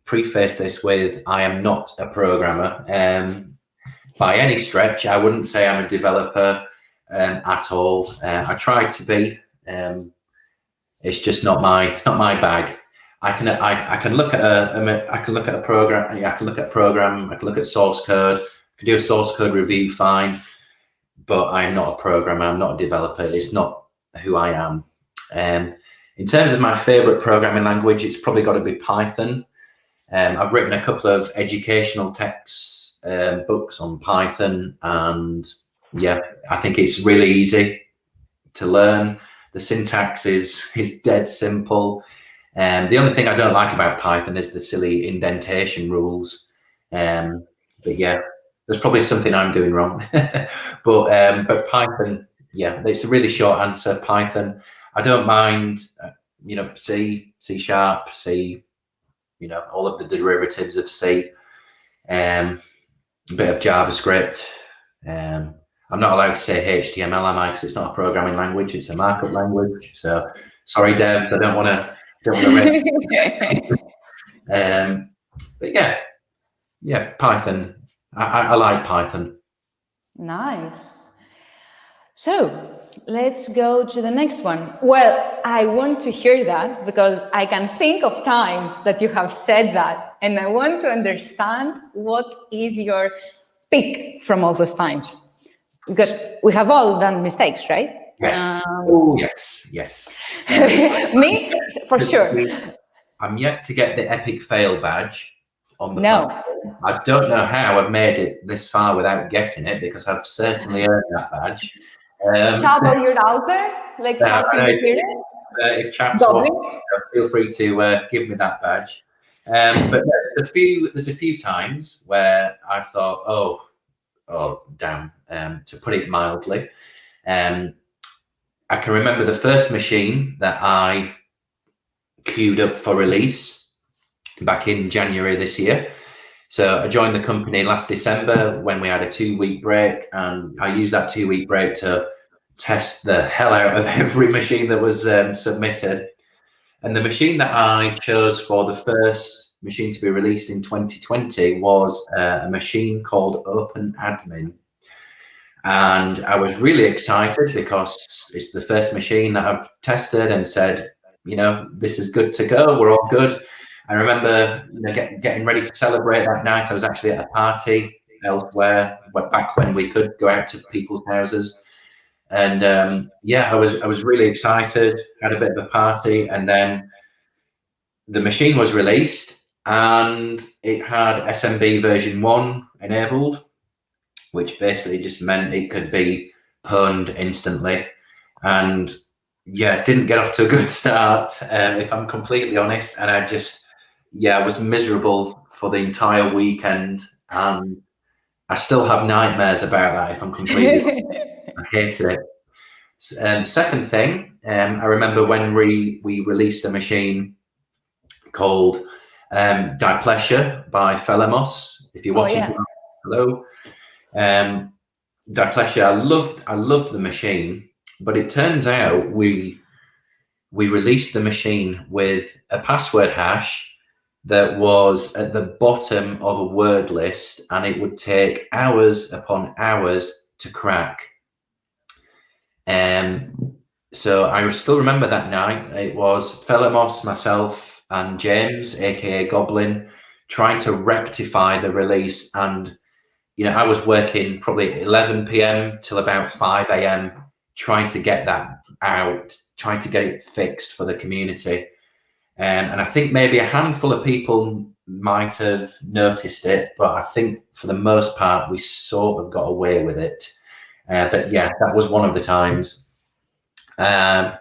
preface this with I am not a programmer by any stretch. I wouldn't say I'm a developer at all. I try to be. It's just not my bag. I can look at a program. I can look at source code. I can do a source code review fine, but I'm not a programmer. I'm not a developer. It's not who I am. In terms of my favorite programming language, it's probably got to be Python. I've written a couple of educational texts, books on Python, and yeah, I think it's really easy to learn. The syntax is dead simple. The only thing I don't like about Python is the silly indentation rules. But yeah, there's probably something I'm doing wrong. But Python, yeah, it's a really short answer. Python. I don't mind, C, C#, C, all of the derivatives of C, a bit of JavaScript. I'm not allowed to say HTML, am I? Because it's not a programming language; it's a markup language. So, sorry, devs, I don't want to. But yeah, Python. I like Python. Nice. So let's go to the next one. Well, I want to hear that because I can think of times that you have said that, and I want to understand what is your pick from all those times. Because we have all done mistakes, right? Yes. Yes. Me, for sure. I'm yet to get the epic fail badge on the platform. I don't know how I've made it this far without getting it, because I've certainly earned that badge. Chat, are you out there? Like, chat, if chat's watching, feel free to give me that badge. But there's a few times where I thought, oh damn, to put it mildly. I can remember the first machine that I queued up for release back in January this year. So I joined the company last December when we had a 2-week break, and I used that 2-week break to test the hell out of every machine that was submitted. And the machine that I chose for the first machine to be released in 2020 was a machine called OpenAdmin. And I was really excited because it's the first machine that I've tested and said, this is good to go. We're all good. I remember getting ready to celebrate that night. I was actually at a party elsewhere, back when we could go out to people's houses. And I was really excited, had a bit of a party, and then the machine was released and it had SMB version 1 enabled, which basically just meant it could be pwned instantly. And it didn't get off to a good start, if I'm completely honest. And I was miserable for the entire weekend. And I still have nightmares about that, if I'm completely honest. I hated it. Second thing, I remember when we released a machine called Dipleasure by Felamos. If you're watching, hello. Dipleasure, I loved the machine, but it turns out we released the machine with a password hash that was at the bottom of a word list, and it would take hours upon hours to crack. So I still remember that night. It was Felamos, myself, and James, aka Goblin, trying to rectify the release. And I was working probably 11 p.m. till about 5 a.m. trying to get that out, trying to get it fixed for the community. And I think maybe a handful of people might have noticed it, but I think for the most part, we sort of got away with it. But that was one of the times. I'm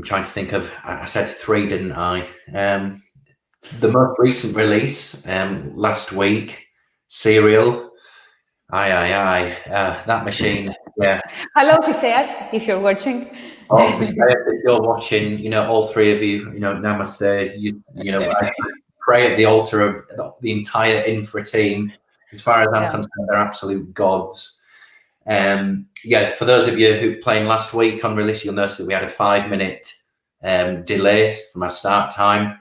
trying to think of, I said 3, didn't I? The most recent release, last week, Serial. That machine. Yeah. Hello, Fiseas, if you're watching. Oh, Fiseas, if you're watching, all 3 of you, namaste. I pray at the altar of the entire infra team. As far as I'm concerned, they're absolute gods. For those of you who playing last week on release, you'll notice that we had a 5-minute delay from our start time.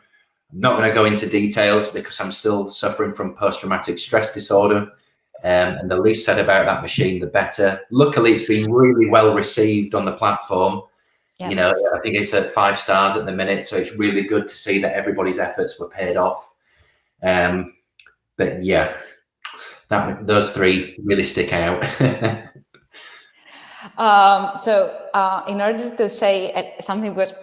I'm not going to go into details because I'm still suffering from post-traumatic stress disorder. And the least said about that machine, the better. Luckily, it's been really well received on the platform. I think it's at 5 stars at the minute, so it's really good to see that everybody's efforts were paid off. But those 3 really stick out. In order to say something, because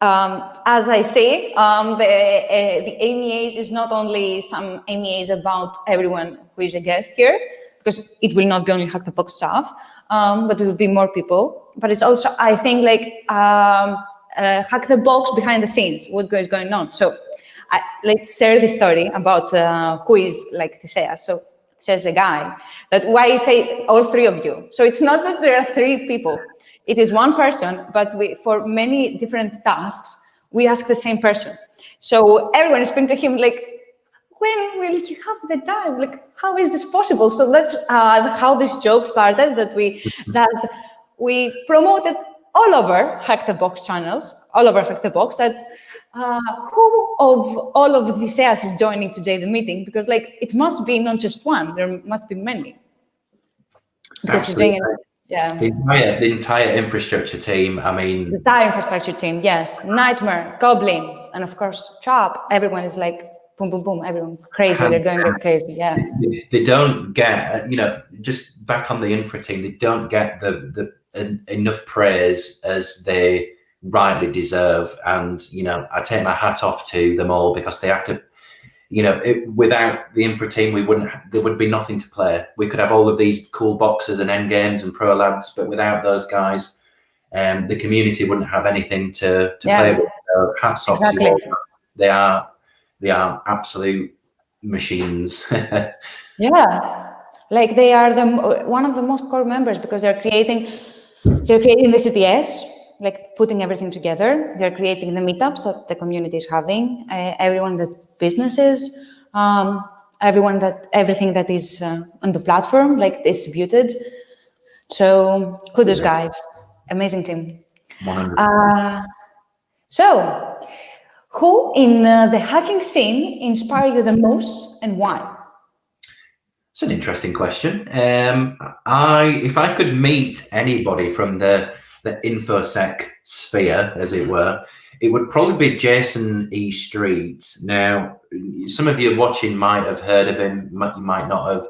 as I say, the AMAs is not only some AMAs about everyone who is a guest here, because it will not be only Hack the Box staff, but it will be more people. But it's also, I think, Hack the Box behind the scenes, what is going on. So let's share the story about who is like Theseus. So says a guy that why I say all 3 of you. So it's not that there are 3 people. It is one person, but for many different tasks, we ask the same person. So everyone is speaking to him when will you have the time? How is this possible? So that's how this joke started, that we promoted all over Hack the Box channels, all over Hack the Box, that who of all of the sales is joining today the meeting? Because it must be not just one, there must be many. Because absolutely. The entire infrastructure team, I mean. The entire infrastructure team, yes. Nightmare, Goblin, and of course, Chop. Everyone is boom, boom, boom. Everyone crazy. They're going crazy, yeah. They don't get, just back on the infra team, they don't get the enough praise as they rightly deserve. And, I take my hat off to them all because they have to, without the infra team, there would be nothing to play. We could have all of these cool boxes and end games and pro labs, but without those guys, the community wouldn't have anything to play with. So hats off to you all. They are absolute machines. Yeah, they are one of the most core members because they're creating the CTS, putting everything together. They're creating the meetups that the community is having. Everyone that businesses, everything that is on the platform, distributed. So kudos, guys. Amazing team. 100%. So, who in the hacking scene inspire you the most and why? It's an interesting question. If I could meet anybody from the infosec sphere, as it were, it would probably be Jason E. Street. Now, some of you watching might have heard of him, you might not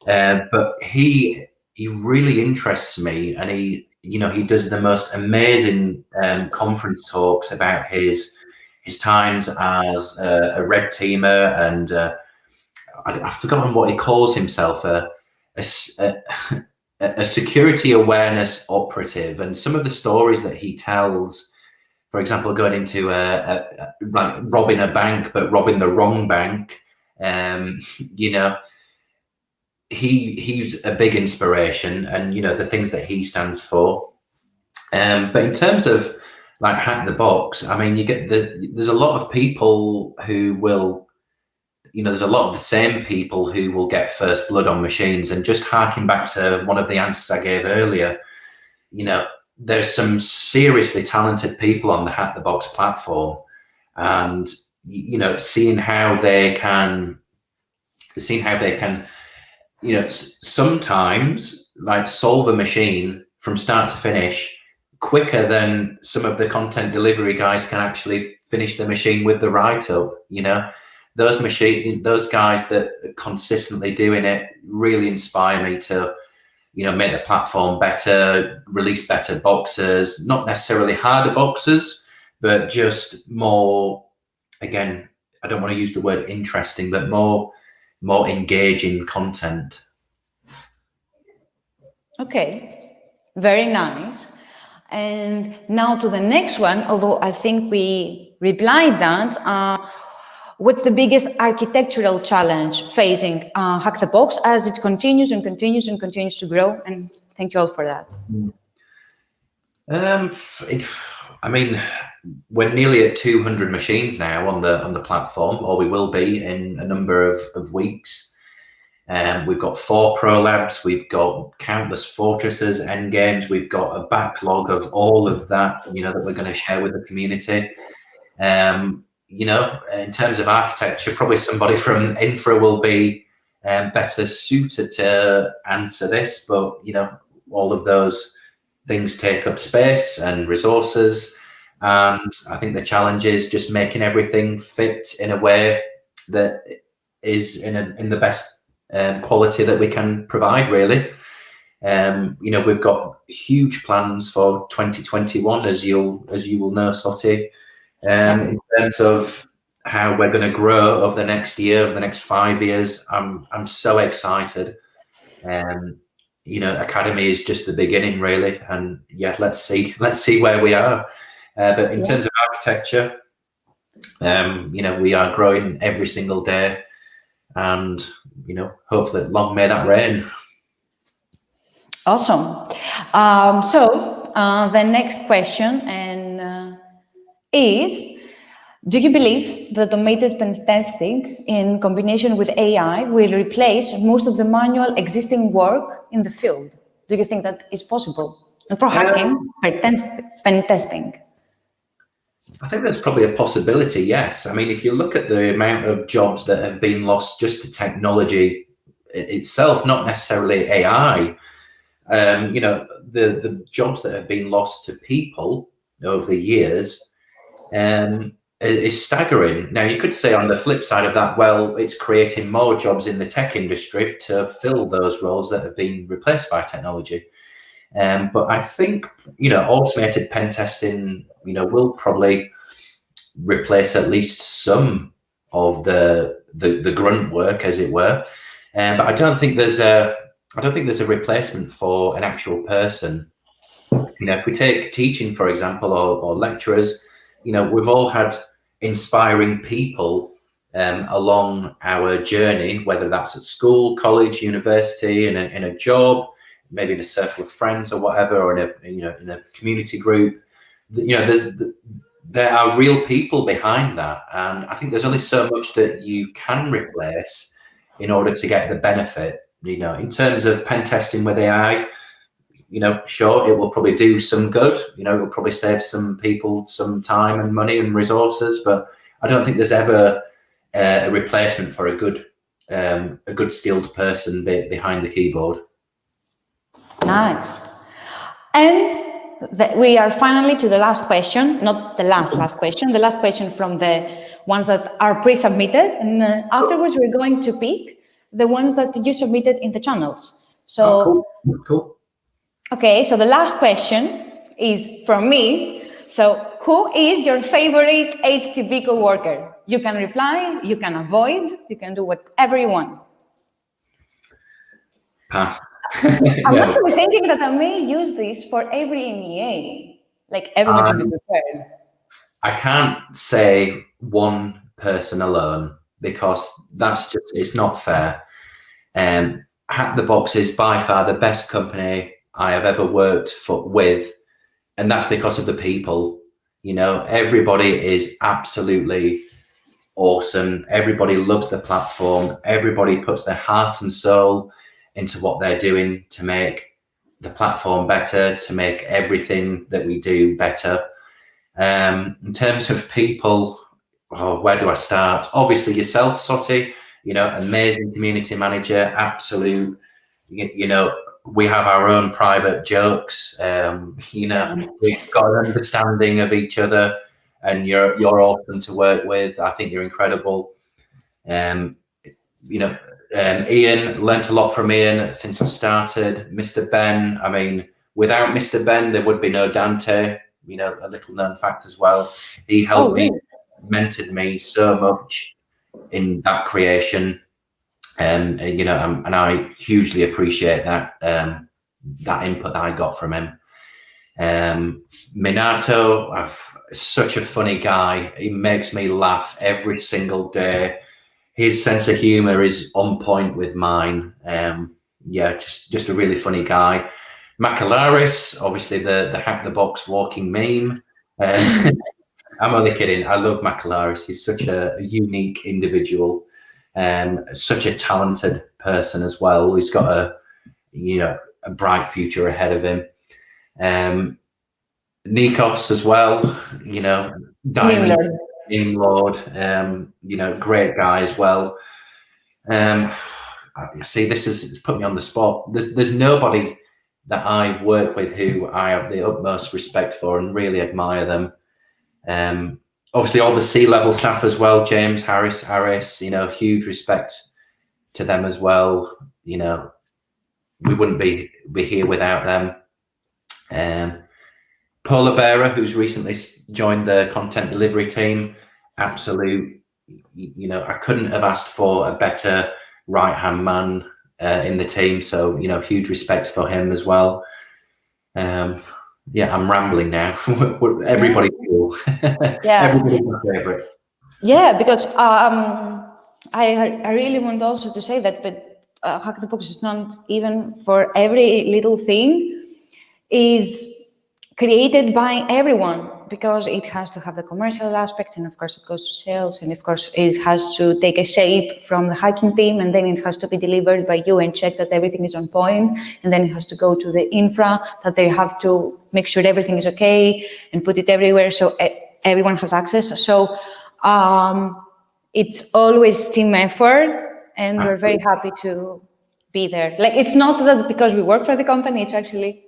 have, but he really interests me, and he does the most amazing conference talks about his times as a red teamer, and I've forgotten what he calls himself, a security awareness operative. And some of the stories that he tells, for example, going into like robbing a bank, but robbing the wrong bank, he's a big inspiration, and the things that he stands for. But in terms of like hack the box, I mean, there's a lot of people who will, there's a lot of the same people who will get first blood on machines. And just harking back to one of the answers I gave earlier, there's some seriously talented people on the Hack the Box platform, and seeing how they can sometimes like solve a machine from start to finish quicker than some of the content delivery guys can actually finish the machine with the write-up. Those guys that are consistently doing it really inspire me to, make the platform better, release better boxes, not necessarily harder boxes, but just more, again, I don't want to use the word interesting, but more engaging content. Okay, very nice. And now to the next one, although I think we replied that, what's the biggest architectural challenge facing Hack the Box as it continues and continues and continues to grow? And thank you all for that. I mean, we're nearly at 200 machines now on the platform, or we will be in a number of weeks. We've got 4 pro labs, we've got countless fortresses, end games, we've got a backlog of all of that, that we're going to share with the community. In terms of architecture, probably somebody from infra will be better suited to answer this, but all of those things take up space and resources, and I think the challenge is just making everything fit in a way that is in the best quality that we can provide, really. We've got huge plans for 2021, as you will know, Soti. In terms of how we're going to grow over the next year, over the next 5 years, I'm so excited. Academy is just the beginning, really, and yeah, let's see where we are. But in terms of architecture, we are growing every single day, and hopefully long may that reign. Awesome. So the next question is, do you believe that automated pen testing in combination with AI will replace most of the manual existing work in the field? Do you think that is possible? And for hacking, pen testing? I think there's probably a possibility, yes. I mean, if you look at the amount of jobs that have been lost just to technology itself, not necessarily AI, the jobs that have been lost to people over the years is staggering. Now, you could say on the flip side of that, well, it's creating more jobs in the tech industry to fill those roles that have been replaced by technology. But I think, automated pen testing, will probably replace at least some of the grunt work, as it were. But I don't think there's a replacement for an actual person. If we take teaching, for example, or lecturers, we've all had inspiring people along our journey, whether that's at school, college, university, in a job, maybe in a circle of friends or whatever, or in a community group. There are real people behind that, and I think there's only so much that you can replace in order to get the benefit. In terms of pen testing with AI, sure, it will probably do some good. It will probably save some people some time and money and resources, but I don't think there's ever a replacement for a good a good skilled person behind the keyboard. Nice. And we are finally to the last question, not the last question, the last question from the ones that are pre-submitted. And afterwards, we're going to pick the ones that you submitted in the channels. So, cool. Okay, so the last question is from me. So, who is your favorite HTB coworker? You can reply, you can avoid, you can do whatever you want. Pass. I'm actually thinking that I may use this for every MEA, like everyone to be prepared. I can't say one person alone because that's just, it's not fair. Hack the Box is by far the best company I have ever worked with, and that's because of the people. You know, everybody is absolutely awesome. Everybody loves the platform. Everybody puts their heart and soul into what they're doing to make the platform better, to make everything that we do better. In terms of people, where do I start? Obviously yourself, Soti, you know, amazing community manager, absolute, you know, we have our own private jokes, you know, we've got an understanding of each other, and you're awesome to work with. I think you're incredible. You know, Ian, learnt a lot from Ian since I started. Mr. Ben, I mean, without Mr. Ben, there would be no Dante, you know, a little known fact as well. He helped me, mentored me so much in that creation. And you know, and I hugely appreciate that, that input that I got from him. Minato, such a funny guy. He makes me laugh every single day. His sense of humor is on point with mine. Yeah, just a really funny guy. Macalaris, obviously the Hack the Box walking meme. I'm only kidding. I love Macalaris. He's such a unique individual, such a talented person as well. He's got a bright future ahead of him. Nikos as well, you know, Diamond Meme Lord, you know, great guy as well. See, it's put me on the spot. There's nobody that I work with who I have the utmost respect for and really admire them. Obviously all the C-level staff as well, James, Harris, you know, huge respect to them as well. You know, we wouldn't be here without them. Paula Bearer, who's recently joined the content delivery team, absolute, you know, I couldn't have asked for a better right-hand man in the team. So, you know, huge respect for him as well. Yeah, I'm rambling now. Everybody's cool. Yeah. Everybody's my favorite. Yeah, because I really want also to say that, but Hack the Box is not even for every little thing is created by everyone, because it has to have the commercial aspect, and of course it goes to sales, and of course it has to take a shape from the hacking team, and then it has to be delivered by you and check that everything is on point, and then it has to go to the infra, that they have to make sure everything is okay and put it everywhere so everyone has access. So it's always team effort, and we're very happy to be there. Like, it's not that because we work for the company, it's actually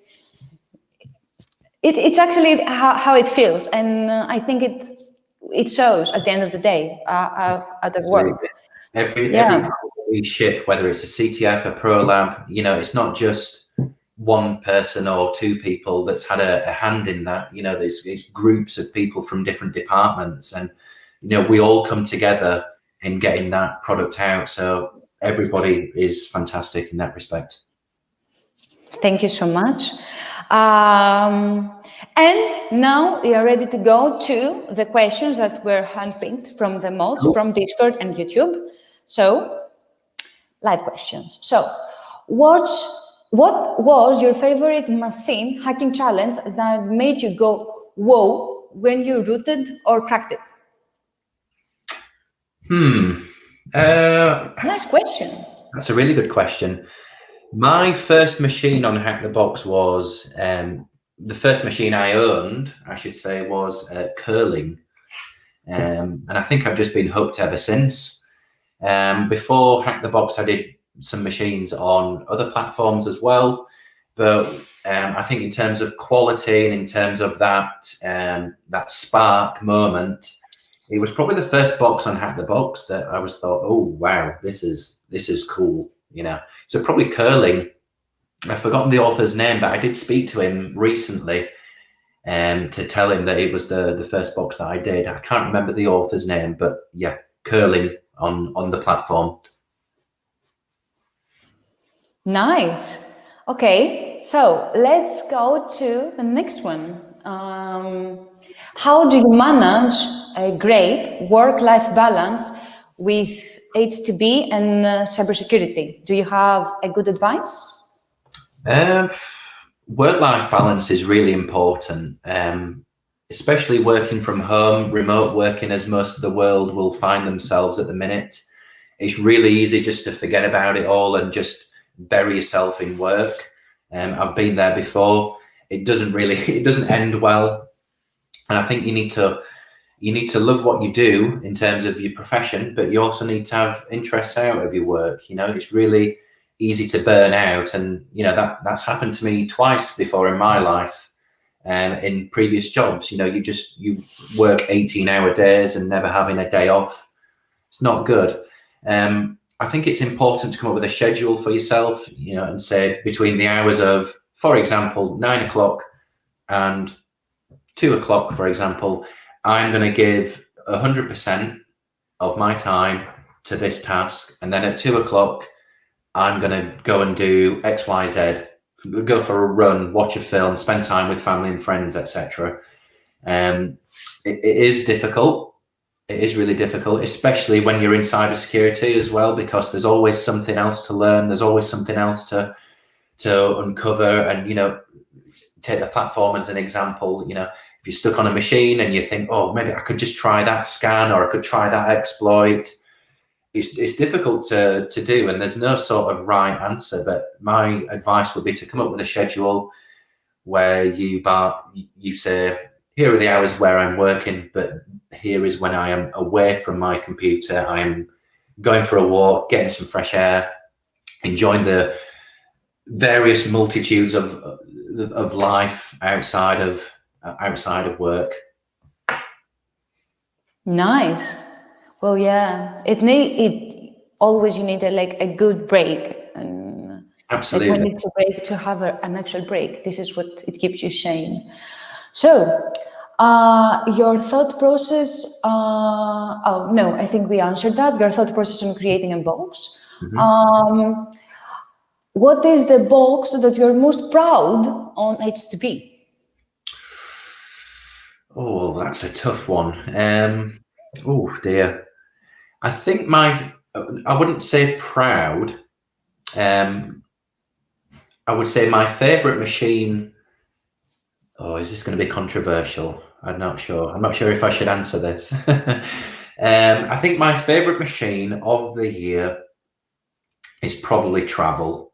it's actually how it feels, and I think it shows at the end of the day at the work. Every product we ship, whether it's a CTF, a Pro Lab, you know, it's not just one person or two people that's had a hand in that. You know, there's groups of people from different departments, and you know, we all come together in getting that product out. So everybody is fantastic in that respect. Thank you so much. And now we are ready to go to the questions that were handpicked from the mods from Discord and YouTube. So, live questions. So, what was your favorite machine hacking challenge that made you go, whoa, when you rooted or cracked it? Nice question. That's a really good question. My first machine on Hack the Box was, the first machine I owned, I should say, was curling. And I think I've just been hooked ever since. Before Hack the Box, I did some machines on other platforms as well. But I think in terms of quality and in terms of that spark moment, it was probably the first box on Hack the Box that I was thought, oh wow, this is cool, you know. So probably curling. I've forgotten the author's name, but I did speak to him recently to tell him that it was the first box that I did. I can't remember the author's name, but yeah, curling on the platform. Nice. Okay, so let's go to the next one. How do you manage a great work-life balance with HTB and cybersecurity? Do you have a good advice? Work-life balance is really important, especially working from home, remote working, as most of the world will find themselves at the minute. It's really easy just to forget about it all and just bury yourself in work. I've been there before. It doesn't end well. And I think you need to love what you do in terms of your profession, but you also need to have interests out of your work. You know, it's really easy to burn out, and you know that's happened to me twice before in my life, in previous jobs. You know, you work 18-hour days and never having a day off. It's not good. I think it's important to come up with a schedule for yourself, you know, and say between the hours of, for example, 9 o'clock and 2 o'clock, for example, I'm going to give 100% of my time to this task. And then at 2 o'clock, I'm going to go and do X, Y, Z, go for a run, watch a film, spend time with family and friends, etc. It is difficult. It is really difficult, especially when you're in cybersecurity as well, because there's always something else to learn. There's always something else to uncover. And, you know, take the platform as an example. You know, if you're stuck on a machine and you think, oh, maybe I could just try that scan, or I could try that exploit. It's difficult to do, and there's no sort of right answer. But my advice would be to come up with a schedule where you say, here are the hours where I'm working, but here is when I am away from my computer. I am going for a walk, getting some fresh air, enjoying the various multitudes of life outside of work. Nice. Well, yeah, it always you need a good break, and absolutely, when it's a break, to have an actual break. This is what it keeps you sane. So, your thought process. Oh no, I think we answered that. Your thought process on creating a box. Mm-hmm. What is the box that you're most proud on HTB? Oh, that's a tough one. Oh dear. I think I wouldn't say proud. I would say my favorite machine. Oh, is this going to be controversial? I'm not sure. I'm not sure if I should answer this. I think my favorite machine of the year is probably Travel.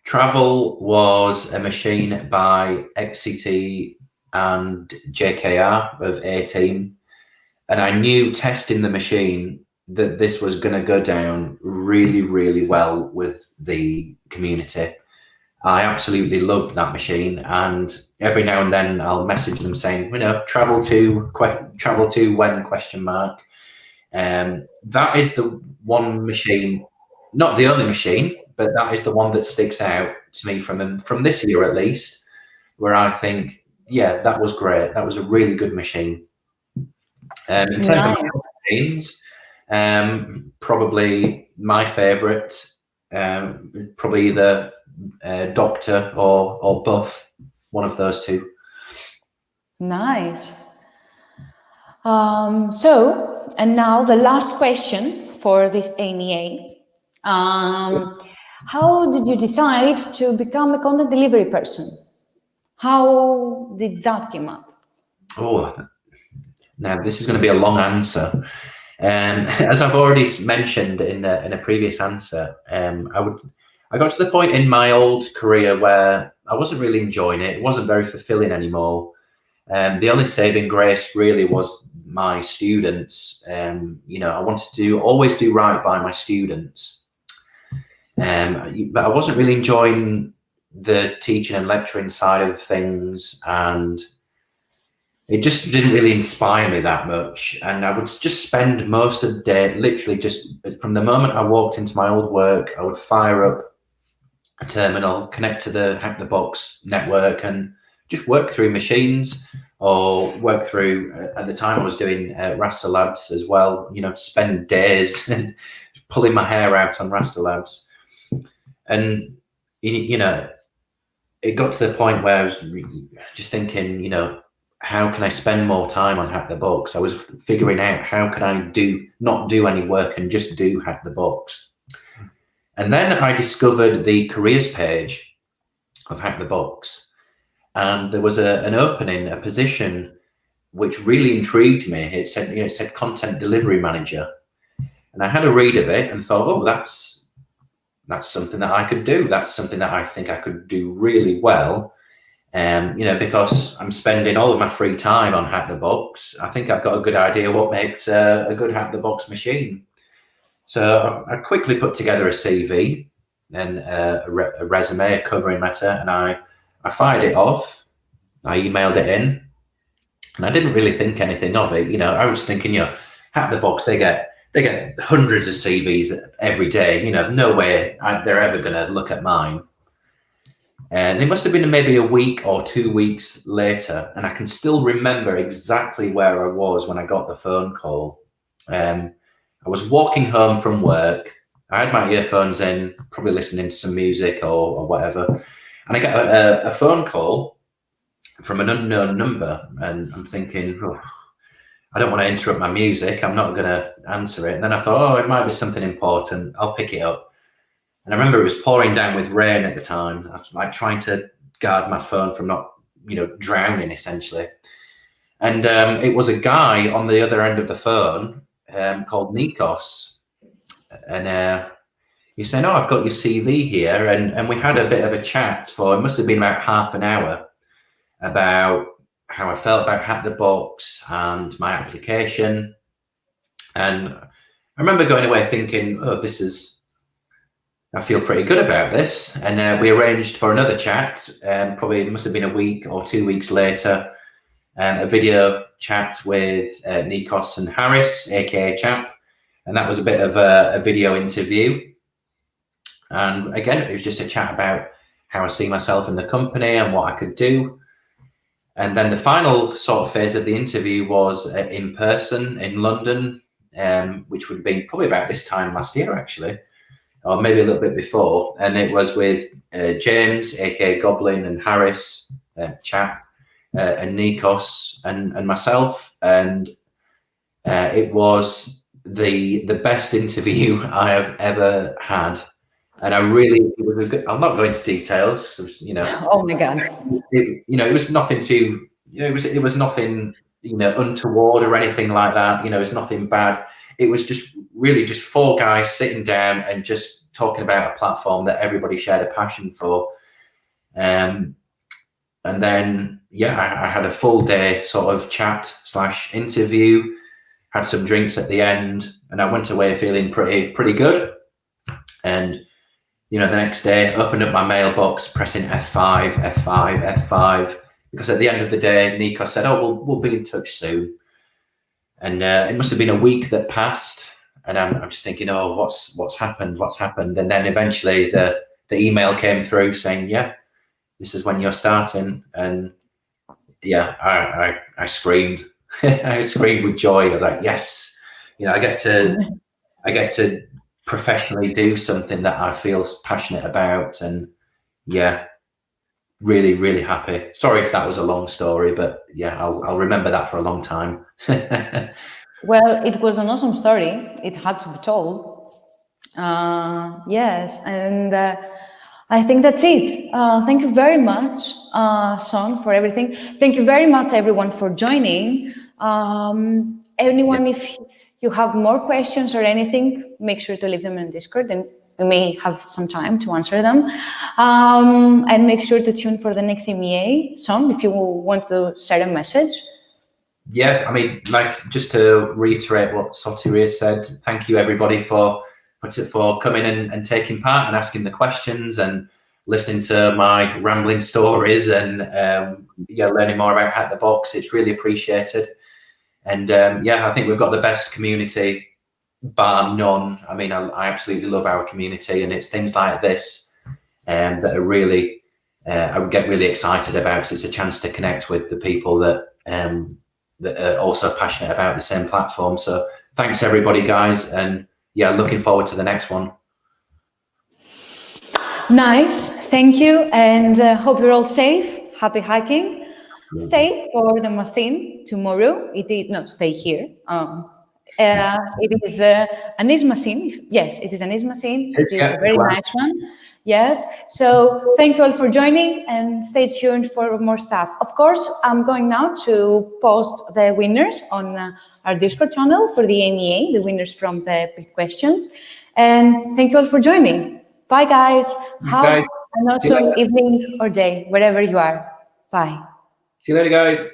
Travel was a machine by XCT and JKR of 18. And I knew testing the machine that this was going to go down really, really well with the community. I absolutely loved that machine, and every now and then I'll message them saying, you know, travel to when ? That is the one machine, not the only machine, but that is the one that sticks out to me from this year at least, where I think, yeah, that was great. That was a really good machine. In terms of machines, probably my favorite, probably either Doctor or Buff, one of those two. Nice. So, and now the last question for this AMA. How did you decide to become a content delivery person? How did that come up? Oh, now this is going to be a long answer. As I've already mentioned in a previous answer, I got to the point in my old career where I wasn't really enjoying it. It wasn't very fulfilling anymore. The only saving grace really was my students. You know, I wanted to always do right by my students. But I wasn't really enjoying the teaching and lecturing side of things, and it just didn't really inspire me that much. And I would just spend most of the day, literally just from the moment I walked into my old work, I would fire up a terminal, connect to the Hack the Box network, and just work through machines, or work through, at the time I was doing raster labs as well, you know, spend days pulling my hair out on raster labs. And, you know, it got to the point where I was just thinking, you know, how can I spend more time on Hack the Box? I was figuring out how can I not do any work and just do Hack the Box. And then I discovered the careers page of Hack the Box, and there was an opening, a position which really intrigued me. It said, you know, it said content delivery manager, and I had a read of it and thought, oh, that's something that I could do. That's something that I think I could do really well. You know, because I'm spending all of my free time on Hack the Box, I think I've got a good idea what makes a good Hack the Box machine. So I quickly put together a CV and a resume, a covering letter, and I fired it off. I emailed it in, and I didn't really think anything of it. You know, I was thinking, you know, Hack the Box, they get hundreds of CVs every day. You know, no way they're ever going to look at mine. And it must have been maybe a week or 2 weeks later, and I can still remember exactly where I was when I got the phone call. I was walking home from work. I had my earphones in, probably listening to some music or whatever, and I got a phone call from an unknown number, and I'm thinking, oh, I don't want to interrupt my music. I'm not going to answer it. And then I thought, oh, it might be something important. I'll pick it up. And I remember it was pouring down with rain at the time. I was like trying to guard my phone from not, you know, drowning essentially. And it was a guy on the other end of the phone called Nikos. And he said, oh, I've got your CV here. And we had a bit of a chat for, it must have been about half an hour, about how I felt about Hack the Box and my application. And I remember going away thinking, oh, I feel pretty good about this. And we arranged for another chat, probably it must have been a week or 2 weeks later, a video chat with Nikos and Harris, aka Chap. And that was a bit of a video interview. And again, it was just a chat about how I see myself in the company and what I could do. And then the final sort of phase of the interview was in person in London, which would have been probably about this time last year, actually, or maybe a little bit before. And it was with James, aka Goblin, and Harris, Chap, and Nikos, and myself. And it was the best interview I have ever had. And I really, it was a good, I'm not going into details, you know. Oh my God. It was nothing too, it was nothing, untoward or anything like that. It was nothing bad. It was just really just four guys sitting down and just talking about a platform that everybody shared a passion for. And then, I had a full day sort of chat / interview, had some drinks at the end, and I went away feeling pretty good. And the next day, opened up my mailbox, pressing F5, F5, F5, because at the end of the day, Nikos said, "Oh, we'll be in touch soon." And it must have been a week that passed, and I'm just thinking, "Oh, what's happened? What's happened?" And then eventually, the email came through saying, "Yeah, this is when you're starting." And I screamed, I screamed with joy. I was like, "Yes, I get to." Professionally do something that I feel passionate about, and really, really happy. Sorry if that was a long story, but I'll remember that for a long time. Well, it was an awesome story. It had to be told. Yes, and I think that's it. Thank you very much, Shaun, for everything. Thank you very much, everyone, for joining. Anyone, if you have more questions or anything, make sure to leave them in Discord, and we may have some time to answer them. And make sure to tune for the next MEA. Shaun, if you want to share a message. Yeah, I mean, like, just to reiterate what Sotiri said, thank you everybody for coming and taking part and asking the questions and listening to my rambling stories and learning more about Hack the Box. It's really appreciated. And I think we've got the best community, bar none. I mean, I absolutely love our community, and it's things like this that are really, I would get really excited about, because it's a chance to connect with the people that are also passionate about the same platform. So thanks everybody, guys, and yeah, looking forward to the next one. Nice, thank you, and hope you're all safe. Happy hacking. Stay for the machine tomorrow. It is not stay here. It is an easy machine. Yes, it is an easy machine. It is a very nice one. Yes. So thank you all for joining, and stay tuned for more stuff. Of course, I'm going now to post the winners on our Discord channel for the MEA, the winners from the questions. And thank you all for joining. Bye, guys. Have an awesome evening or day, wherever you are. Bye. See you later, guys.